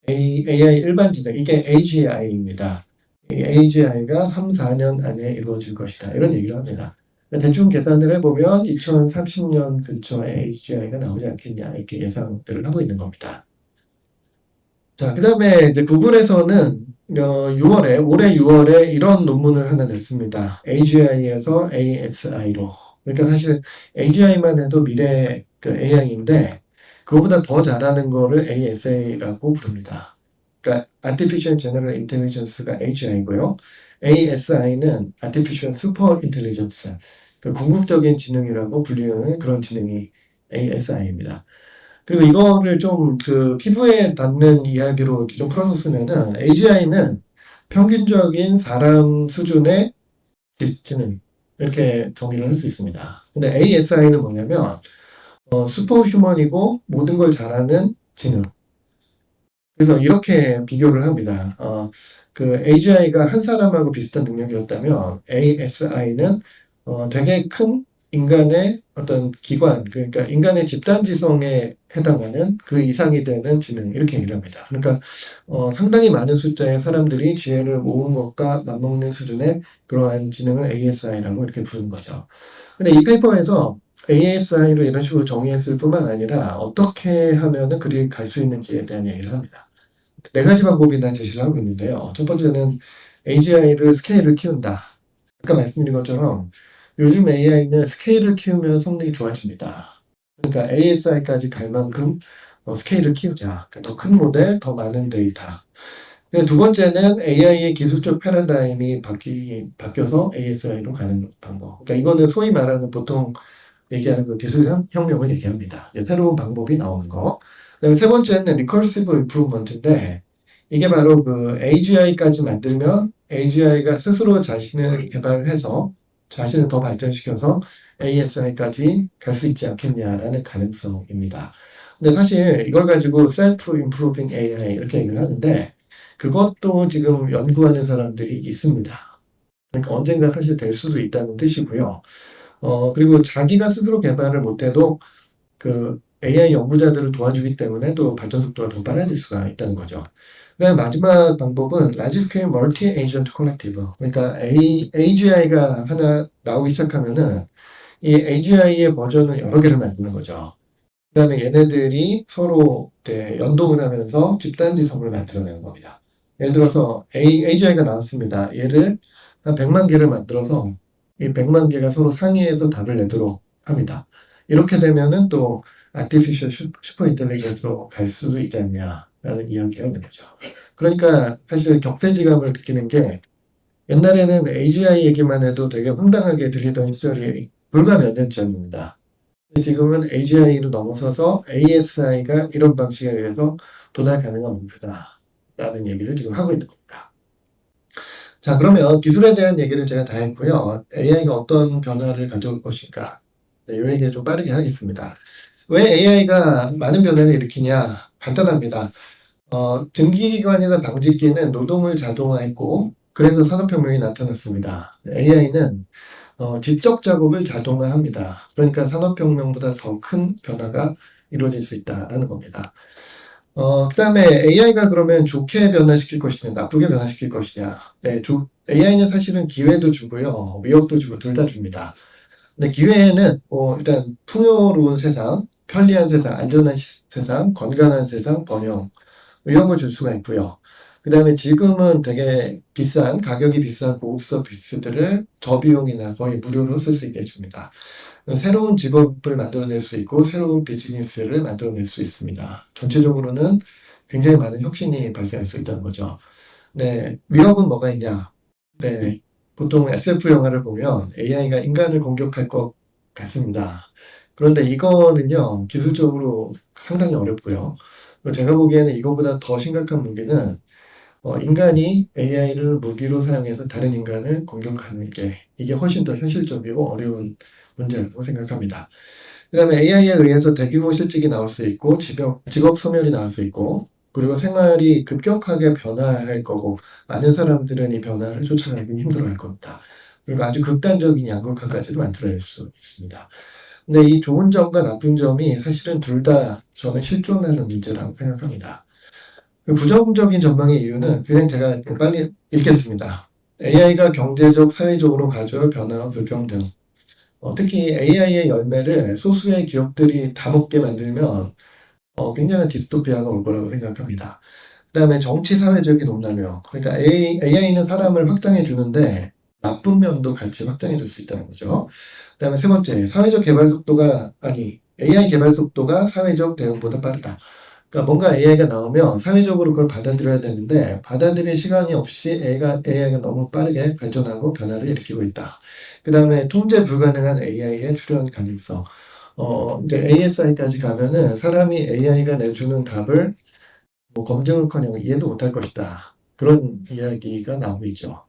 AI 일반지능, 이게 AGI입니다. 이 AGI가 3, 4년 안에 이루어질 것이다. 이런 얘기를 합니다. 대충 계산을 해보면 2030년 근처에 AGI가 나오지 않겠냐 이렇게 예상들을 하고 있는 겁니다. 자, 그 다음에 이제 구글에서는 올해 6월에 이런 논문을 하나 냈습니다. AGI에서 ASI로. 그러니까 사실 AGI만 해도 미래 그 AI인데 그거보다 더 잘하는 거를 ASA라고 부릅니다. 그러니까 Artificial General Intelligence가 AGI고요. ASI는 Artificial Super Intelligence, 그 궁극적인 지능이라고 불리는 그런 지능이 ASI입니다. 그리고 이거를 좀 그 피부에 닿는 이야기로 좀 풀어서 쓰면은 AGI는 평균적인 사람 수준의 지능 이렇게 정의를 할 수 있습니다. 근데 ASI는 뭐냐면 슈퍼 휴먼이고 모든 걸 잘하는 지능. 그래서 이렇게 비교를 합니다. 그 AGI가 한 사람하고 비슷한 능력이었다면 ASI는 되게 큰 인간의 어떤 기관, 그러니까 인간의 집단지성에 해당하는 그 이상이 되는 지능, 이렇게 얘기를 합니다. 그러니까 상당히 많은 숫자의 사람들이 지혜를 모은 것과 맞먹는 수준의 그러한 지능을 ASI라고 이렇게 부르는 거죠. 근데 이 페이퍼에서 ASI를 이런 식으로 정의했을 뿐만 아니라 어떻게 하면은 그리 갈 수 있는지에 대한 얘기를 합니다. 네 가지 방법이나 제시를 하고 있는데요. 첫 번째는 AGI를 스케일을 키운다. 아까 말씀드린 것처럼 요즘 AI는 스케일을 키우면 성능이 좋아집니다. 그러니까 ASI까지 갈 만큼 스케일을 키우자. 그러니까 더 큰 모델, 더 많은 데이터. 근데 두 번째는 AI의 기술적 패러다임이 바뀌어서 ASI로 가는 방법. 그러니까 이거는 소위 말하는 보통 얘기하는 그 기술 혁명을 얘기합니다. 새로운 방법이 나오는 거. 그다음에 세 번째는 recursive improvement인데 이게 바로 그 AGI까지 만들면 AGI가 스스로 자신을 개발해서 자신을 더 발전시켜서 ASI까지 갈 수 있지 않겠냐라는 가능성입니다. 근데 사실 이걸 가지고 self-improving AI 이렇게 얘기를 하는데 그것도 지금 연구하는 사람들이 있습니다. 그러니까 언젠가 사실 될 수도 있다는 뜻이고요. 그리고 자기가 스스로 개발을 못해도 그 AI 연구자들을 도와주기 때문에 또 발전 속도가 더 빨라질 수가 있다는 거죠. 그다음 마지막 방법은 Large Scale Multi-Agent Collective. 그러니까 AGI가 하나 나오기 시작하면은 이 AGI의 버전을 여러 개를 만드는 거죠. 그다음에 얘네들이 서로 연동을 하면서 집단지성을 만들어내는 겁니다. 예를 들어서 AGI가 나왔습니다. 얘를 한 100만 개를 만들어서 이 100만 개가 서로 상의해서 답을 내도록 합니다. 이렇게 되면은 또 Artificial Super Intelligence로 갈 수도 있지 않냐라는 이야기가 있는 거죠. 그러니까 사실 격세지감을 느끼는 게 옛날에는 AGI 얘기만 해도 되게 황당하게 들리던 시절이 불과 몇 년 전입니다. 지금은 AGI로 넘어서서 ASI가 이런 방식에 의해서 도달 가능한 목표다라는 얘기를 지금 하고 있는 겁니다. 자, 그러면 기술에 대한 얘기를 제가 다 했고요. AI가 어떤 변화를 가져올 것인가. 네, 이 얘기를 좀 빠르게 하겠습니다. 왜 AI가 많은 변화를 일으키냐? 간단합니다. 증기기관이나 방직기는 노동을 자동화했고, 그래서 산업혁명이 나타났습니다. AI는 지적 작업을 자동화합니다. 그러니까 산업혁명보다 더 큰 변화가 이루어질 수 있다는 겁니다. 그 다음에 AI가 그러면 좋게 변화시킬 것이냐, 나쁘게 변화시킬 것이냐. 네, AI는 사실은 기회도 주고요, 위협도 주고 둘 다 줍니다. 근데 기회에는 일단 풍요로운 세상, 편리한 세상, 안전한 세상, 건강한 세상, 번영 이런 걸 줄 수가 있고요. 그 다음에 지금은 되게 가격이 비싼 고급 서비스들을 저비용이나 거의 무료로 쓸 수 있게 해줍니다. 새로운 직업을 만들어낼 수 있고 새로운 비즈니스를 만들어낼 수 있습니다. 전체적으로는 굉장히 많은 혁신이 발생할 수 있다는 거죠. 네, 위협은 뭐가 있냐? 네, 보통 SF 영화를 보면 AI가 인간을 공격할 것 같습니다. 그런데 이거는요, 기술적으로 상당히 어렵고요. 제가 보기에는 이거보다 더 심각한 문제는 인간이 AI를 무기로 사용해서 다른 인간을 공격하는 이게 훨씬 더 현실적이고 어려운 문제라고 생각합니다. 그 다음에 AI에 의해서 대규모 실직이 나올 수 있고 직업 소멸이 나올 수 있고 그리고 생활이 급격하게 변화할 거고 많은 사람들은 이 변화를 쫓아가기 힘들어할 겁니다. 그리고 아주 극단적인 양극화까지도 만들어낼 수 있습니다. 근데 이 좋은 점과 나쁜 점이 사실은 둘 다 저는 실존하는 문제라고 생각합니다. 부정적인 전망의 이유는 그냥 제가 빨리 읽겠습니다. AI가 경제적, 사회적으로 가져올 변화와 불평등. 특히 AI의 열매를 소수의 기업들이 다 먹게 만들면 굉장한 디스토피아가 올 거라고 생각합니다. 그 다음에 정치, 사회적인 온난화. 그러니까 AI는 사람을 확장해 주는데 나쁜 면도 같이 확장해 줄 수 있다는 거죠. 그 다음에 세 번째, AI 개발 속도가 사회적 대응보다 빠르다. 그러니까 뭔가 AI가 나오면 사회적으로 그걸 받아들여야 되는데 받아들일 시간이 없이 AI가 너무 빠르게 발전하고 변화를 일으키고 있다. 그 다음에 통제 불가능한 AI의 출현 가능성. 이제 ASI까지 가면은 사람이 AI가 내주는 답을 검증은커녕 이해도 못할 것이다. 그런 이야기가 나오고 있죠.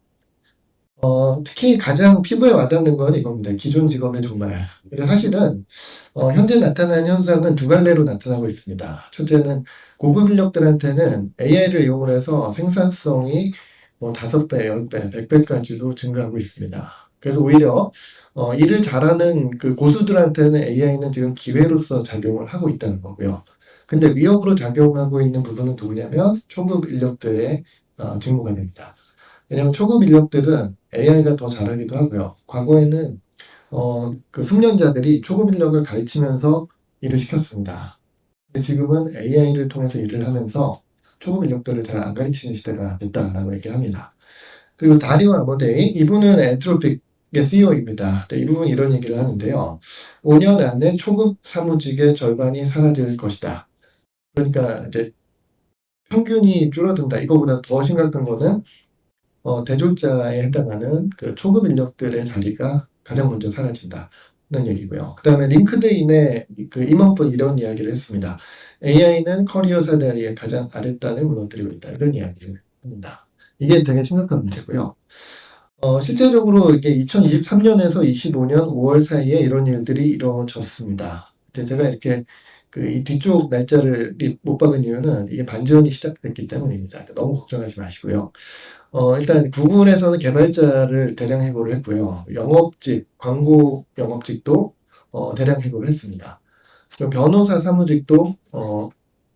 특히 가장 피부에 와닿는 건 이겁니다. 기존 직업의 종말. 근데 사실은 현재 나타나는 현상은 두 갈래로 나타나고 있습니다. 첫째는 고급 인력들한테는 AI를 이용을 해서 생산성이 뭐 5배, 10배, 100배까지도 증가하고 있습니다. 그래서 오히려 일을 잘하는 그 고수들한테는 AI는 지금 기회로서 작용을 하고 있다는 거고요. 근데 위협으로 작용하고 있는 부분은 누구냐면 초급 인력들의 직무가 됩니다. 왜냐하면 초급 인력들은 AI가 더 잘하기도 하고요. 과거에는 그 숙련자들이 초급 인력을 가르치면서 일을 시켰습니다. 근데 지금은 AI를 통해서 일을 하면서 초급 인력들을 잘 안 가르치는 시대가 됐다라고 얘기합니다. 그리고 다리오 아모데이, 이분은 엔트로픽의 CEO입니다. 이 부분 이런 얘기를 하는데요. 5년 안에 초급 사무직의 절반이 사라질 것이다. 그러니까 이제 평균이 줄어든다. 이거보다 더 심각한 거는 대졸자에 해당하는 그 초급 인력들의 자리가 가장 먼저 사라진다는 얘기고요. 그 다음에 링크드인의 그 임원분 이런 이야기를 했습니다. AI는 커리어 사다리의 가장 아랫단을 무너뜨리고 있다. 이런 이야기를 합니다. 이게 되게 심각한 문제고요. 실제적으로 이게 2023년에서 25년 5월 사이에 이런 일들이 이루어졌습니다. 제가 이렇게 그 이 뒤쪽 날짜를 못 박은 이유는 이게 반전이 시작됐기 때문입니다. 너무 걱정하지 마시고요. 일단 구글에서는 개발자를 대량 해고를 했고요. 영업직, 광고 영업직도 대량 해고를 했습니다. 그리고 변호사 사무직도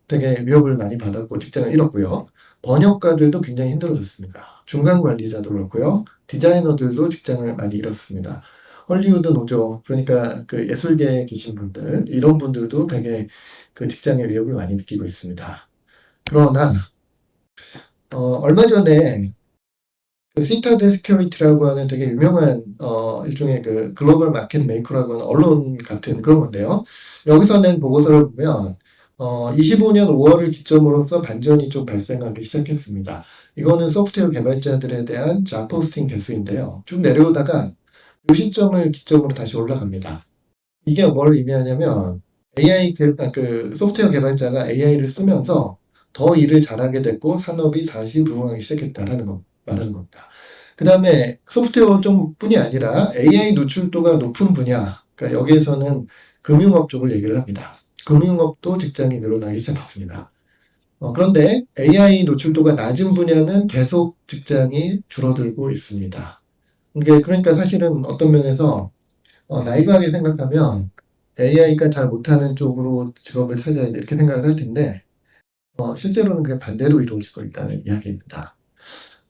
되게 위협을 많이 받았고 직장을 잃었고요. 번역가들도 굉장히 힘들어졌습니다. 중간 관리자도 그렇고요. 디자이너들도 직장을 많이 잃었습니다. 헐리우드 노조, 그러니까 그 예술계에 계신 분들, 이런 분들도 되게 그 직장의 위협을 많이 느끼고 있습니다. 그러나 얼마 전에 그 시타드 스큐리티라고 하는 되게 유명한 일종의 그 글로벌 마켓 메이커라고 하는 언론 같은 그런 건데요. 여기서 낸 보고서를 보면 25년 5월을 기점으로서 반전이 좀 발생하기 시작했습니다. 이거는 소프트웨어 개발자들에 대한 잡 포스팅 개수인데요. 쭉 내려오다가 이 시점을 기점으로 다시 올라갑니다. 이게 뭘 의미하냐면 그 소프트웨어 개발자가 AI를 쓰면서 더 일을 잘하게 됐고 산업이 다시 부흥하기 시작했다라는 거 말하는 겁니다. 그 다음에 소프트웨어 뿐이 아니라 AI 노출도가 높은 분야, 그러니까 여기에서는 금융업 쪽을 얘기를 합니다. 금융업도 직장이 늘어나기 시작했습니다. 그런데 AI 노출도가 낮은 분야는 계속 직장이 줄어들고 있습니다. 그러니까 사실은 어떤 면에서 나이브하게 생각하면 AI가 잘 못하는 쪽으로 직업을 찾아야 돼 이렇게 생각을 할 텐데 실제로는 그게 반대로 이루어질 거 있다는 이야기입니다.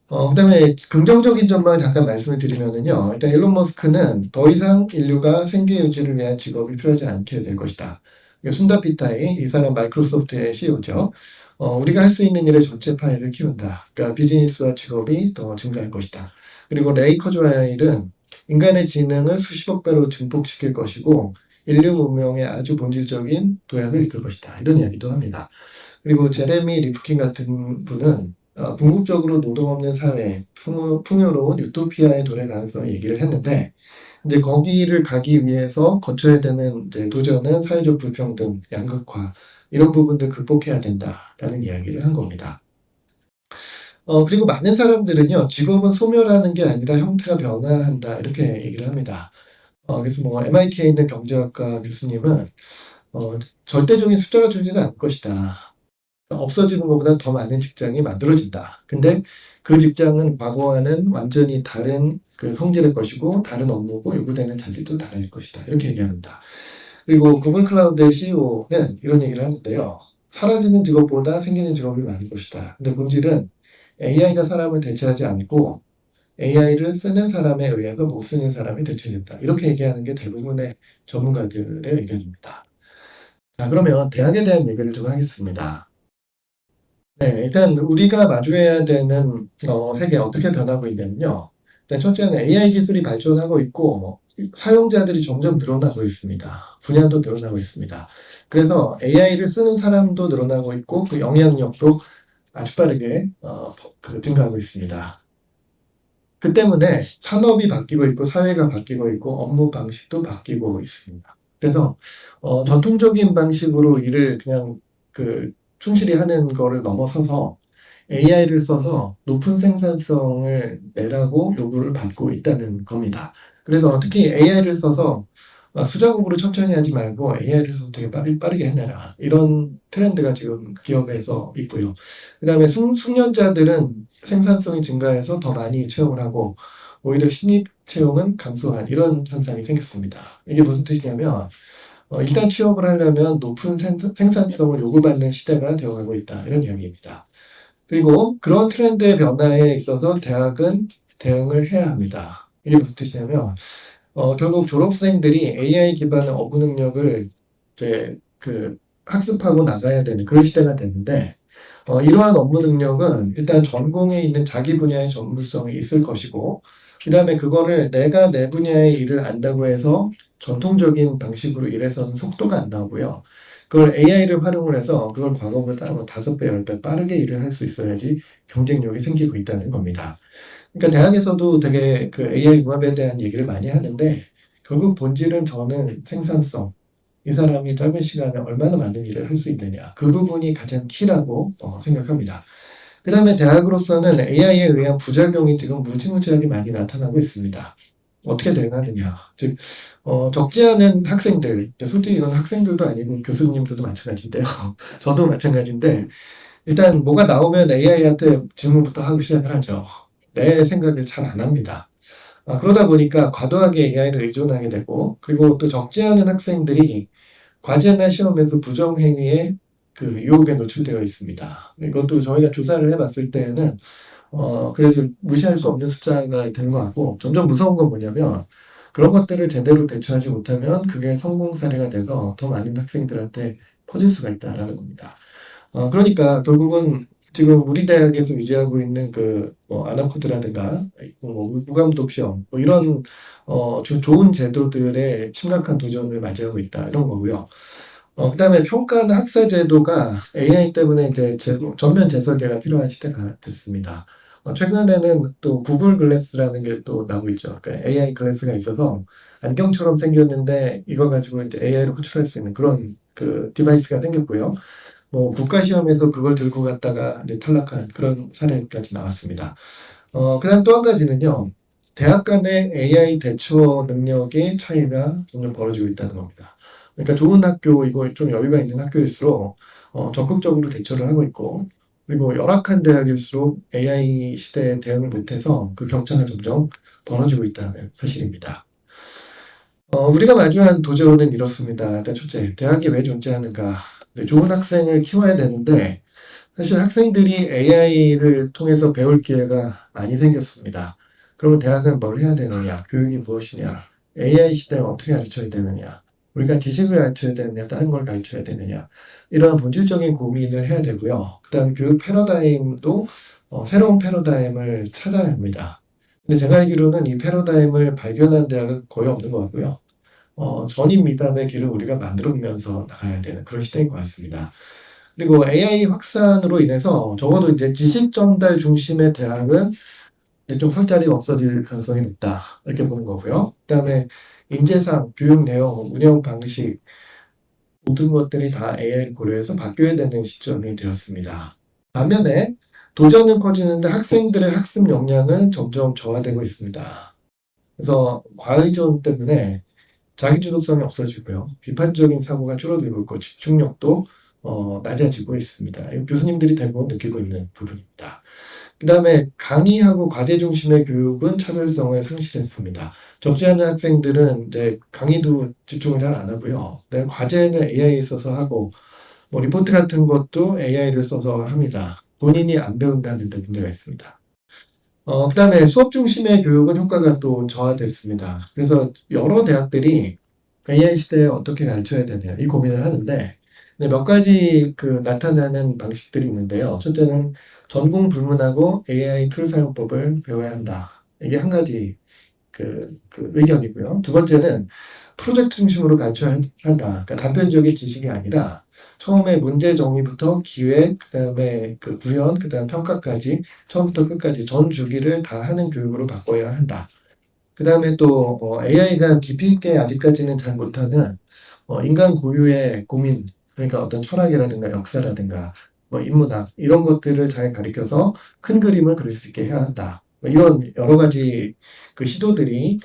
그 다음에 긍정적인 점만 잠깐 말씀을 드리면은요. 일단 일론 머스크는 더 이상 인류가 생계 유지를 위한 직업이 필요하지 않게 될 것이다. 순다 피타이, 이 사람 마이크로소프트의 CEO죠. 우리가 할 수 있는 일의 전체 파일을 키운다. 그러니까 비즈니스와 직업이 더 증가할 것이다. 그리고 레이 커즈와일은 인간의 지능을 수십억 배로 증폭시킬 것이고 인류 문명의 아주 본질적인 도약을 이끌 것이다. 이런 이야기도 합니다. 그리고 제레미 리프킨 같은 분은 궁극적으로 노동 없는 사회, 풍요로운 유토피아에 도래 가능성 얘기를 했는데 이제 거기를 가기 위해서 거쳐야 되는 이제 도전은 사회적 불평등, 양극화 이런 부분들 극복해야 된다라는 이야기를 한 겁니다. 그리고 많은 사람들은요, 직업은 소멸하는 게 아니라 형태가 변화한다, 이렇게 얘기를 합니다. 그래서 뭐, MIT에 있는 경제학과 교수님은, 절대적인 숫자가 줄지는 않을 것이다. 없어지는 것보다 더 많은 직장이 만들어진다. 근데 그 직장은 과거와는 완전히 다른 그 성질의 것이고, 다른 업무고, 요구되는 자질도 다를 것이다. 이렇게 얘기합니다. 그리고 구글 클라우드의 CEO는 이런 얘기를 하는데요. 사라지는 직업보다 생기는 직업이 많을 것이다. 근데 본질은 AI가 사람을 대체하지 않고 AI를 쓰는 사람에 의해서 못 쓰는 사람이 대체된다. 이렇게 얘기하는 게 대부분의 전문가들의 의견입니다. 자, 그러면 대학에 대한 얘기를 좀 하겠습니다. 네, 일단 우리가 마주해야 되는 세계 어떻게 변하고 있냐면요. 일단 첫째는 AI 기술이 발전하고 있고 사용자들이 점점 늘어나고 있습니다. 분야도 늘어나고 있습니다. 그래서 AI를 쓰는 사람도 늘어나고 있고 그 영향력도 아주 빠르게 증가하고 있습니다. 그 때문에 산업이 바뀌고 있고 사회가 바뀌고 있고 업무 방식도 바뀌고 있습니다. 그래서 전통적인 방식으로 일을 그냥 충실히 하는 거를 넘어서서 AI를 써서 높은 생산성을 내라고 요구를 받고 있다는 겁니다. 그래서 특히 AI를 써서 수작업으로 천천히 하지 말고 AI를 써서 되게 빠르게 해내라. 이런 트렌드가 지금 기업에서 있고요. 그 다음에 숙련자들은 생산성이 증가해서 더 많이 채용을 하고 오히려 신입 채용은 감소한 이런 현상이 생겼습니다. 이게 무슨 뜻이냐면 일단 취업을 하려면 높은 생산성을 요구받는 시대가 되어가고 있다. 이런 이야기입니다. 그리고 그런 트렌드의 변화에 있어서 대학은 대응을 해야 합니다. 이게 무슨 뜻이냐면 결국 졸업생들이 AI 기반의 어부 능력을 이제 학습하고 나가야 되는 그런 시대가 됐는데 이러한 업무 능력은 일단 전공에 있는 자기 분야의 전문성이 있을 것이고 그 다음에 그거를 내가 내 분야의 일을 안다고 해서 전통적인 방식으로 일해서는 속도가 안 나오고요. 그걸 AI를 활용을 해서 그걸 과거보다 5배, 10배 빠르게 일을 할 수 있어야지 경쟁력이 생기고 있다는 겁니다. 그러니까 대학에서도 되게 그 AI 융합에 대한 얘기를 많이 하는데 결국 본질은 저는 생산성, 이 사람이 짧은 시간에 얼마나 많은 일을 할 수 있느냐 그 부분이 가장 키라고 생각합니다. 그 다음에 대학으로서는 AI에 의한 부작용이 지금 무지무지하게 많이 나타나고 있습니다. 어떻게 대응하느냐. 즉, 적지 않은 학생들, 솔직히 이건 학생들도 아니고 교수님들도 마찬가지인데요. 저도 마찬가지인데, 일단 뭐가 나오면 AI한테 질문부터 하기 시작을 하죠. 내 생각을 잘 안 합니다. 그러다 보니까 과도하게 AI를 의존하게 되고, 그리고 또 적지 않은 학생들이 과제나 시험에서 부정행위에 유혹에 노출되어 있습니다. 이것도 저희가 조사를 해봤을 때는 그래도 무시할 수 없는 숫자가 되는 것 같고, 점점 무서운 건 뭐냐면, 그런 것들을 제대로 대처하지 못하면 그게 성공 사례가 돼서 더 많은 학생들한테 퍼질 수가 있다라는 겁니다. 그러니까 결국은 지금 우리 대학에서 유지하고 있는 아나코드라든가, 무감독 시험, 이런, 좋은 제도들의 심각한 도전을 맞이하고 있다, 이런 거고요. 그 다음에 평가나 학사 제도가 AI 때문에 이제 전면 재설계가 필요한 시대가 됐습니다. 최근에는 또 구글 글래스라는 게 또 나오고 있죠. 그러니까 AI 글래스가 있어서 안경처럼 생겼는데 이거 가지고 이제 AI를 호출할 수 있는 그런 디바이스가 생겼고요. 국가 시험에서 그걸 들고 갔다가 이제 탈락한 그런 사례까지 나왔습니다. 그 다음 또 한 가지는요. 대학 간의 AI 대처 능력의 차이가 점점 벌어지고 있다는 겁니다. 그러니까 좋은 학교, 이거 좀 여유가 있는 학교일수록 적극적으로 대처를 하고 있고, 그리고 열악한 대학일수록 AI 시대에 대응을 못해서 그 격차가 점점 벌어지고 있다는 사실입니다. 우리가 마주한 도전은 이렇습니다. 일단 첫째, 대학이 왜 존재하는가? 좋은 학생을 키워야 되는데, 사실 학생들이 AI를 통해서 배울 기회가 많이 생겼습니다. 그러면 대학은 뭘 해야 되느냐? 교육이 무엇이냐? AI 시대에 어떻게 가르쳐야 되느냐? 우리가 지식을 가르쳐야 되느냐? 다른 걸 가르쳐야 되느냐? 이러한 본질적인 고민을 해야 되고요. 그 다음 교육 패러다임도 새로운 패러다임을 찾아야 합니다. 근데 제가 알기로는 이 패러다임을 발견한 대학은 거의 없는 것 같고요. 전임 미담의 길을 우리가 만들어가면서 나가야 되는 그런 시대인 것 같습니다. 그리고 AI 확산으로 인해서 적어도 이제 지식 전달 중심의 대학은 이제 좀 설 자리가 없어질 가능성이 높다. 이렇게 보는 거고요. 그 다음에 인재상, 교육 내용, 운영 방식, 모든 것들이 다 AI를 고려해서 바뀌어야 되는 시점이 되었습니다. 반면에 도전은 커지는데 학생들의 학습 역량은 점점 저하되고 있습니다. 그래서 과의존 때문에 자기주도성이 없어지고요. 비판적인 사고가 줄어들고 있고 집중력도 낮아지고 있습니다. 교수님들이 대부분 느끼고 있는 부분입니다. 그 다음에 강의하고 과제 중심의 교육은 차별성을 상실했습니다. 적지 않은 학생들은 이제 강의도 집중을 잘 안 하고요. 과제는 AI에 써서 하고, 리포트 같은 것도 AI를 써서 합니다. 본인이 안 배운다는 데 문제가 있습니다. 그 다음에 수업 중심의 교육은 효과가 또 저하됐습니다. 그래서 여러 대학들이 AI 시대에 어떻게 가르쳐야 되냐, 이 고민을 하는데, 몇 가지 나타나는 방식들이 있는데요. 첫째는 전공 불문하고 AI 툴 사용법을 배워야 한다. 이게 한 가지 의견이고요. 두 번째는 프로젝트 중심으로 가르쳐야 한다. 그러니까 단편적인 지식이 아니라 처음에 문제 정의부터 기획, 그 다음에 구현, 그 다음 평가까지 처음부터 끝까지 전 주기를 다 하는 교육으로 바꿔야 한다. 그 다음에 또 AI가 깊이 있게 아직까지는 잘 못하는 인간 고유의 고민, 그러니까 어떤 철학이라든가 역사라든가 뭐 인문학 이런 것들을 잘 가르쳐서 큰 그림을 그릴 수 있게 해야 한다. 뭐 이런 여러 가지 그 시도들이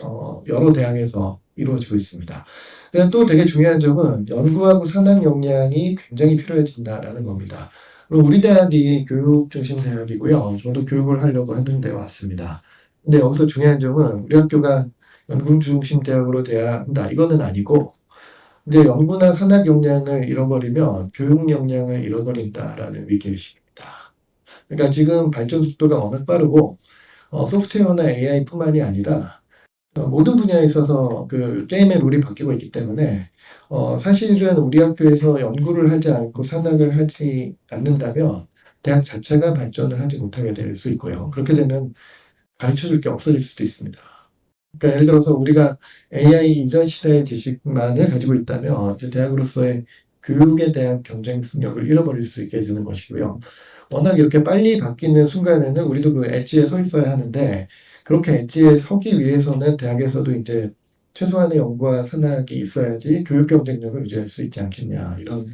여러 대학에서 이루어지고 있습니다. 근데 또 되게 중요한 점은 연구하고 산학 역량이 굉장히 필요해진다라는 겁니다. 그리고 우리 대학이 교육 중심 대학이고요. 저도 교육을 하려고 하는 데 왔습니다. 근데 여기서 중요한 점은 우리 학교가 연구 중심 대학으로 돼야 한다. 이거는 아니고 이제 연구나 산학 역량을 잃어버리면 교육 역량을 잃어버린다라는 위기의식입니다. 그러니까 지금 발전 속도가 워낙 빠르고 소프트웨어나 AI뿐만이 아니라 모든 분야에 있어서 그 게임의 룰이 바뀌고 있기 때문에 사실은 우리 학교에서 연구를 하지 않고 산학을 하지 않는다면 대학 자체가 발전을 하지 못하게 될 수 있고요. 그렇게 되면 가르쳐 줄 게 없어질 수도 있습니다. 그러니까 예를 들어서 우리가 AI 이전 시대의 지식만을 가지고 있다면 이제 대학으로서의 교육에 대한 경쟁 능력을 잃어버릴 수 있게 되는 것이고요. 워낙 이렇게 빨리 바뀌는 순간에는 우리도 그 엣지에 서 있어야 하는데 그렇게 엣지에 서기 위해서는 대학에서도 이제 최소한의 연구와 산학이 있어야지 교육 경쟁력을 유지할 수 있지 않겠냐 이런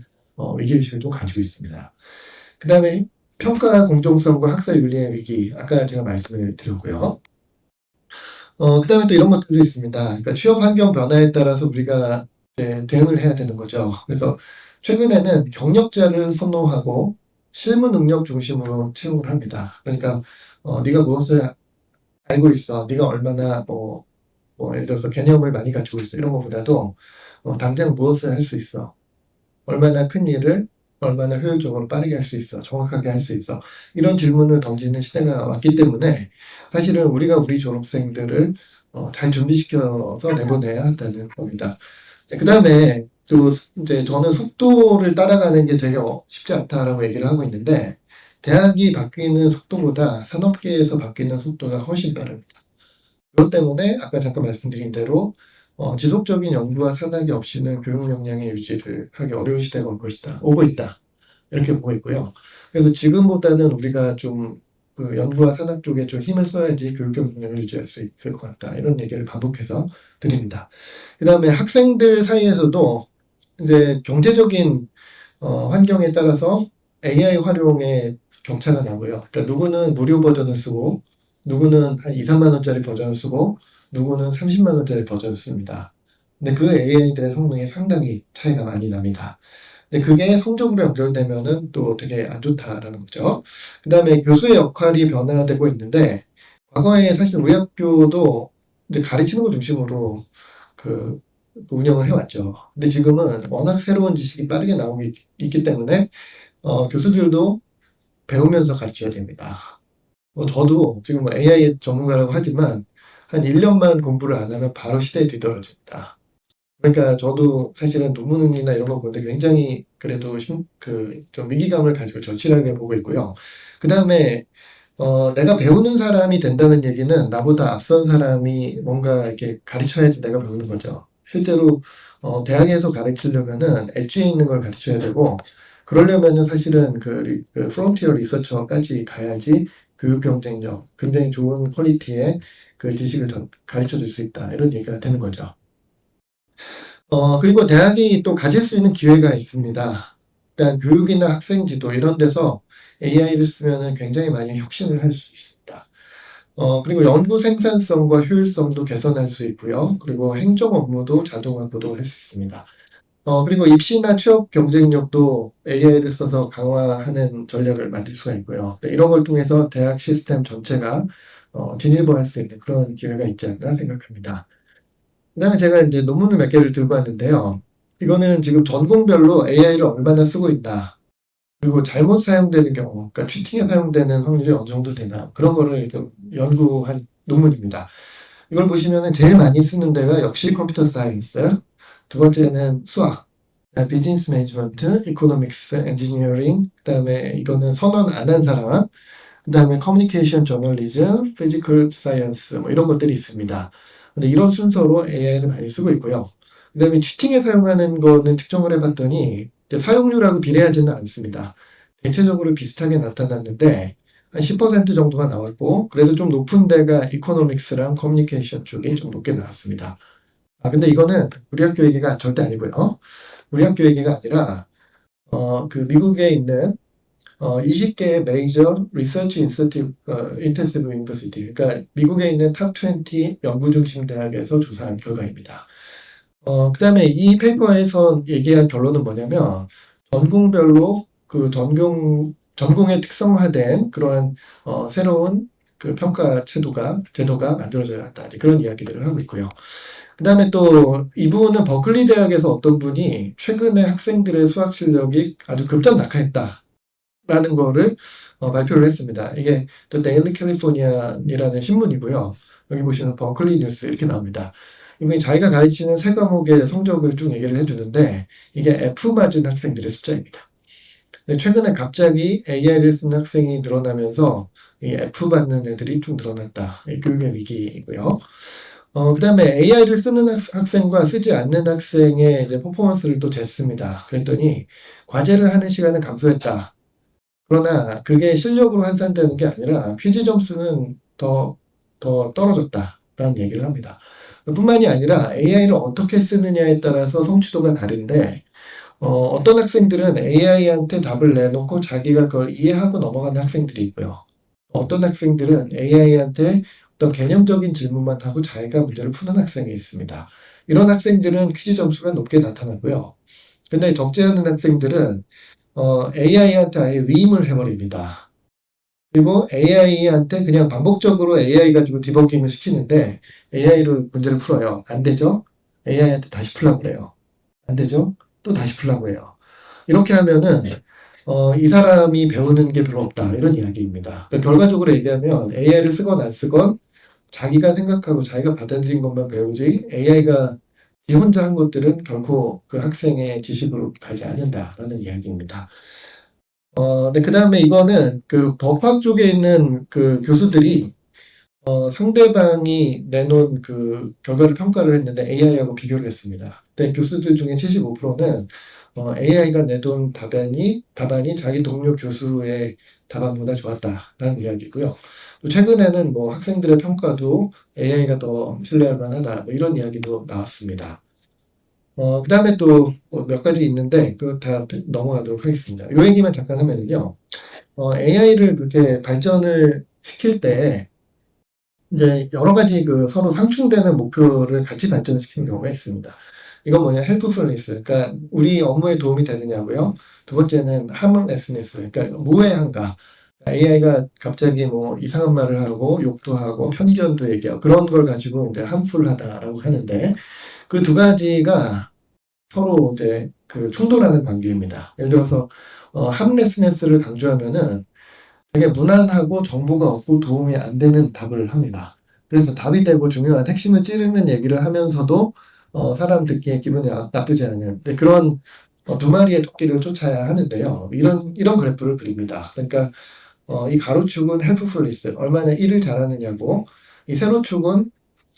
위기의식을 좀 가지고 있습니다. 그 다음에 평가 공정성과 학사 윤리의 위기 아까 제가 말씀을 드렸고요. 그 다음에 또 이런 것들도 있습니다. 그러니까 취업 환경 변화에 따라서 우리가 이제 대응을 해야 되는 거죠. 그래서 최근에는 경력자를 선호하고 실무 능력 중심으로 채용을 합니다. 그러니까 네가 무엇을 알고 있어, 네가 얼마나 예를 들어서 개념을 많이 가지고 있어 이런 것보다도 당장 무엇을 할 수 있어, 얼마나 큰 일을 얼마나 효율적으로 빠르게 할 수 있어, 정확하게 할 수 있어 이런 질문을 던지는 시대가 왔기 때문에 사실은 우리가 우리 졸업생들을 잘 준비시켜서 내보내야 한다는 겁니다. 그 다음에 또 이제 저는 속도를 따라가는 게 되게 쉽지 않다라고 얘기를 하고 있는데 대학이 바뀌는 속도보다 산업계에서 바뀌는 속도가 훨씬 빠릅니다. 그것 때문에 아까 잠깐 말씀드린 대로 지속적인 연구와 산학이 없이는 교육 역량의 유지를 하기 어려운 시대가 오고 있다. 이렇게 보고 있고요. 그래서 지금보다는 우리가 좀 그 연구와 산학 쪽에 좀 힘을 써야지 교육 역량을 유지할 수 있을 것 같다. 이런 얘기를 반복해서 드립니다. 그 다음에 학생들 사이에서도 이제 경제적인 환경에 따라서 AI 활용에 격차가 나고요. 그러니까 누구는 무료 버전을 쓰고 누구는 한 2, 3만 원짜리 버전을 쓰고 누구는 30만 원짜리 버전을 씁니다. 근데 그 AI들의 성능이 상당히 차이가 많이 납니다. 근데 그게 성적으로 연결되면은 또 되게 안 좋다라는 거죠. 그 다음에 교수의 역할이 변화되고 있는데 과거에 사실 우리 학교도 이제 가르치는 거 중심으로 그 운영을 해왔죠. 근데 지금은 워낙 새로운 지식이 빠르게 나오고 있기 때문에 교수들도 배우면서 가르쳐야 됩니다. 저도 지금 AI 전문가라고 하지만 한 1년만 공부를 안 하면 바로 시대에 뒤떨어집니다. 그러니까 저도 사실은 논문이나 이런 거 보는데 굉장히 그래도 좀 위기감을 가지고 절실하게 보고 있고요. 그 다음에 내가 배우는 사람이 된다는 얘기는 나보다 앞선 사람이 뭔가 이렇게 가르쳐야지 내가 배우는 거죠. 실제로 대학에서 가르치려면은 엣지에 있는 걸 가르쳐야 되고 그러려면은 사실은 그 프론티어 리서처까지 가야지 교육 경쟁력, 굉장히 좋은 퀄리티의 그 지식을 가르쳐 줄 수 있다. 이런 얘기가 되는 거죠. 그리고 대학이 또 가질 수 있는 기회가 있습니다. 일단 교육이나 학생 지도 이런 데서 AI를 쓰면은 굉장히 많이 혁신을 할 수 있습니다. 그리고 연구 생산성과 효율성도 개선할 수 있고요. 그리고 행정 업무도 자동화 보도할 수 있습니다. 그리고 입시나 취업 경쟁력도 AI를 써서 강화하는 전략을 만들 수가 있고요. 이런 걸 통해서 대학 시스템 전체가 진일보할 수 있는 그런 기회가 있지 않나 생각합니다. 그 다음에 제가 이제 논문을 몇 개를 들고 왔는데요. 이거는 지금 전공별로 AI를 얼마나 쓰고 있다. 그리고 잘못 사용되는 경우, 그러니까 치팅에 사용되는 확률이 어느 정도 되나. 그런 거를 좀 연구한 논문입니다. 이걸 보시면은 제일 많이 쓰는 데가 역시 컴퓨터 사이언스, 두 번째는 수학, 비즈니스 매니지먼트, 이코노믹스, 엔지니어링, 그 다음에 이거는 선언 안 한 사람, 그 다음에 커뮤니케이션 저널리즘, 피지컬 사이언스 뭐 이런 것들이 있습니다. 근데 이런 순서로 AI를 많이 쓰고 있고요. 그 다음에 치팅에 사용하는 거는 측정을 해봤더니 사용률하고 비례하지는 않습니다. 대체적으로 비슷하게 나타났는데 한 10% 정도가 나왔고 그래도 좀 높은 데가 이코노믹스랑 커뮤니케이션 쪽이 좀 높게 나왔습니다. 근데 이거는 우리 학교 얘기가 절대 아니고요. 우리 학교 얘기가 아니라 그 미국에 있는 20개의 메이저 리서치 인텐시브 유니버시티, 그러니까 미국에 있는 탑 20 연구 중심 대학에서 조사한 결과입니다. 그 다음에 이 페이퍼에서 얘기한 결론은 뭐냐면, 전공별로 그 전공에 특성화된 그러한 새로운 그 평가 제도가 만들어져야 한다. 그런 이야기들을 하고 있고요. 그 다음에 또 이 부분은 버클리 대학에서 어떤 분이 최근에 학생들의 수학 실력이 아주 급전 낙하했다. 라는 거를 발표를 했습니다. 이게 또 데일리 캘리포니아이라는 신문이고요. 여기 보시면 버클리 뉴스 이렇게 나옵니다. 이분이 자기가 가르치는 세 과목의 성적을 쭉 얘기를 해주는데 이게 F 맞은 학생들의 숫자입니다. 근데 최근에 갑자기 AI를 쓰는 학생이 늘어나면서 이 F 받는 애들이 좀 늘어났다. 이 교육의 위기이고요. 그 다음에 AI를 쓰는 학생과 쓰지 않는 학생의 이제 퍼포먼스를 또 쟀습니다. 그랬더니 과제를 하는 시간은 감소했다. 그러나 그게 실력으로 환산되는 게 아니라 퀴즈 점수는 더 떨어졌다라는 얘기를 합니다. 뿐만이 아니라 AI를 어떻게 쓰느냐에 따라서 성취도가 다른데 어떤 학생들은 AI한테 답을 내놓고 자기가 그걸 이해하고 넘어가는 학생들이 있고요. 어떤 학생들은 AI한테 어떤 개념적인 질문만 하고 자기가 문제를 푸는 학생이 있습니다. 이런 학생들은 퀴즈 점수가 높게 나타나고요. 근데 적지 않은 학생들은 AI한테 아예 위임을 해버립니다. 그리고 AI한테 그냥 반복적으로 AI 가지고 디버깅을 시키는데 AI로 문제를 풀어요. 안 되죠? AI한테 다시 풀라고 그래요. 안 되죠? 또 다시 풀라고 해요. 이렇게 하면은 이 사람이 배우는 게 별로 없다. 이런 이야기입니다. 그러니까 결과적으로 얘기하면 AI를 쓰건 안 쓰건 자기가 생각하고 자기가 받아들인 것만 배우지 AI가 지 혼자 한 것들은 결코 그 학생의 지식으로 가지 않는다라는 이야기입니다. 네, 그 다음에 이거는 그 법학 쪽에 있는 그 교수들이 상대방이 내놓은 그 결과를 평가를 했는데 AI하고 비교를 했습니다. 근데 교수들 중에 75%는 AI가 내놓은 답안이 자기 동료 교수의 답안보다 좋았다라는 이야기고요. 또 최근에는 뭐 학생들의 평가도 AI가 더 신뢰할 만하다 뭐 이런 이야기도 나왔습니다. 그 다음에 또 몇 가지 있는데 그거 다 넘어가도록 하겠습니다. 이 얘기만 잠깐 하면요. AI를 그렇게 발전을 시킬 때 이제 여러 가지 그 서로 상충되는 목표를 같이 발전을 시키는 경우가 있습니다. 이건 뭐냐, helpfulness, 그러니까 우리 업무에 도움이 되느냐고요. 두 번째는 harmlessness, 그러니까 무해한가. AI가 갑자기 뭐 이상한 말을 하고 욕도 하고 편견도 얘기하고 그런 걸 가지고 이제 harmful하다라고 하는데 그 두 가지가 서로 이제 그 충돌하는 관계입니다. 예를 들어서 harmlessness를 강조하면은 되게 무난하고 정보가 없고 도움이 안 되는 답을 합니다. 그래서 답이 되고 중요한 핵심을 찌르는 얘기를 하면서도 사람 듣기에 기분이 나쁘지 않은 그런 두 마리의 토끼를 쫓아야 하는데요. 이런 그래프를 그립니다. 그러니까 이 가로축은 helpfulness, 얼마나 일을 잘하느냐고, 이 세로축은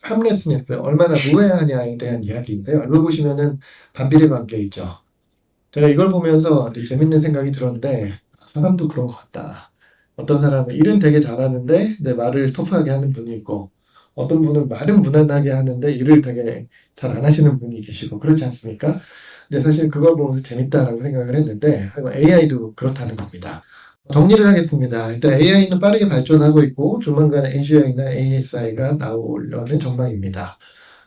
harmlessness, 얼마나 무해하냐에 대한 이야기인데요. 이걸 보시면은 반비례 관계 있죠. 제가 이걸 보면서 되게 재밌는 생각이 들었는데 사람도 그런 것 같다. 어떤 사람은 일은 되게 잘하는데 말을 터프하게 하는 분이 있고 어떤 분은 말은 무난하게 하는데 일을 되게 잘 안 하시는 분이 계시고 그렇지 않습니까? 근데 사실 그걸 보면서 재밌다라고 생각을 했는데 AI도 그렇다는 겁니다. 정리를 하겠습니다. 일단 AI는 빠르게 발전하고 있고 조만간 AGI나 ASI가 나오려는 전망입니다.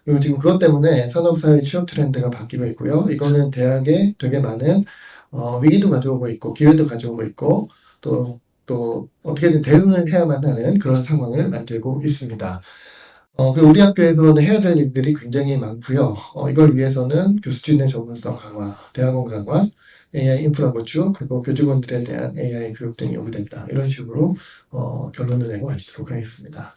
그리고 지금 그것 때문에 산업사회 취업 트렌드가 바뀌고 있고요. 이거는 대학에 되게 많은 위기도 가져오고 있고 기회도 가져오고 있고 또 어떻게든 대응을 해야만 하는 그런 상황을 만들고 있습니다. 그리고 우리 학교에서는 해야 될 일들이 굉장히 많고요. 이걸 위해서는 교수진의 전문성 강화, 대학원 강화, AI 인프라 구축, 그리고 교직원들에 대한 AI 교육 등이 요구된다. 이런 식으로 결론을 내고 마치도록 하겠습니다.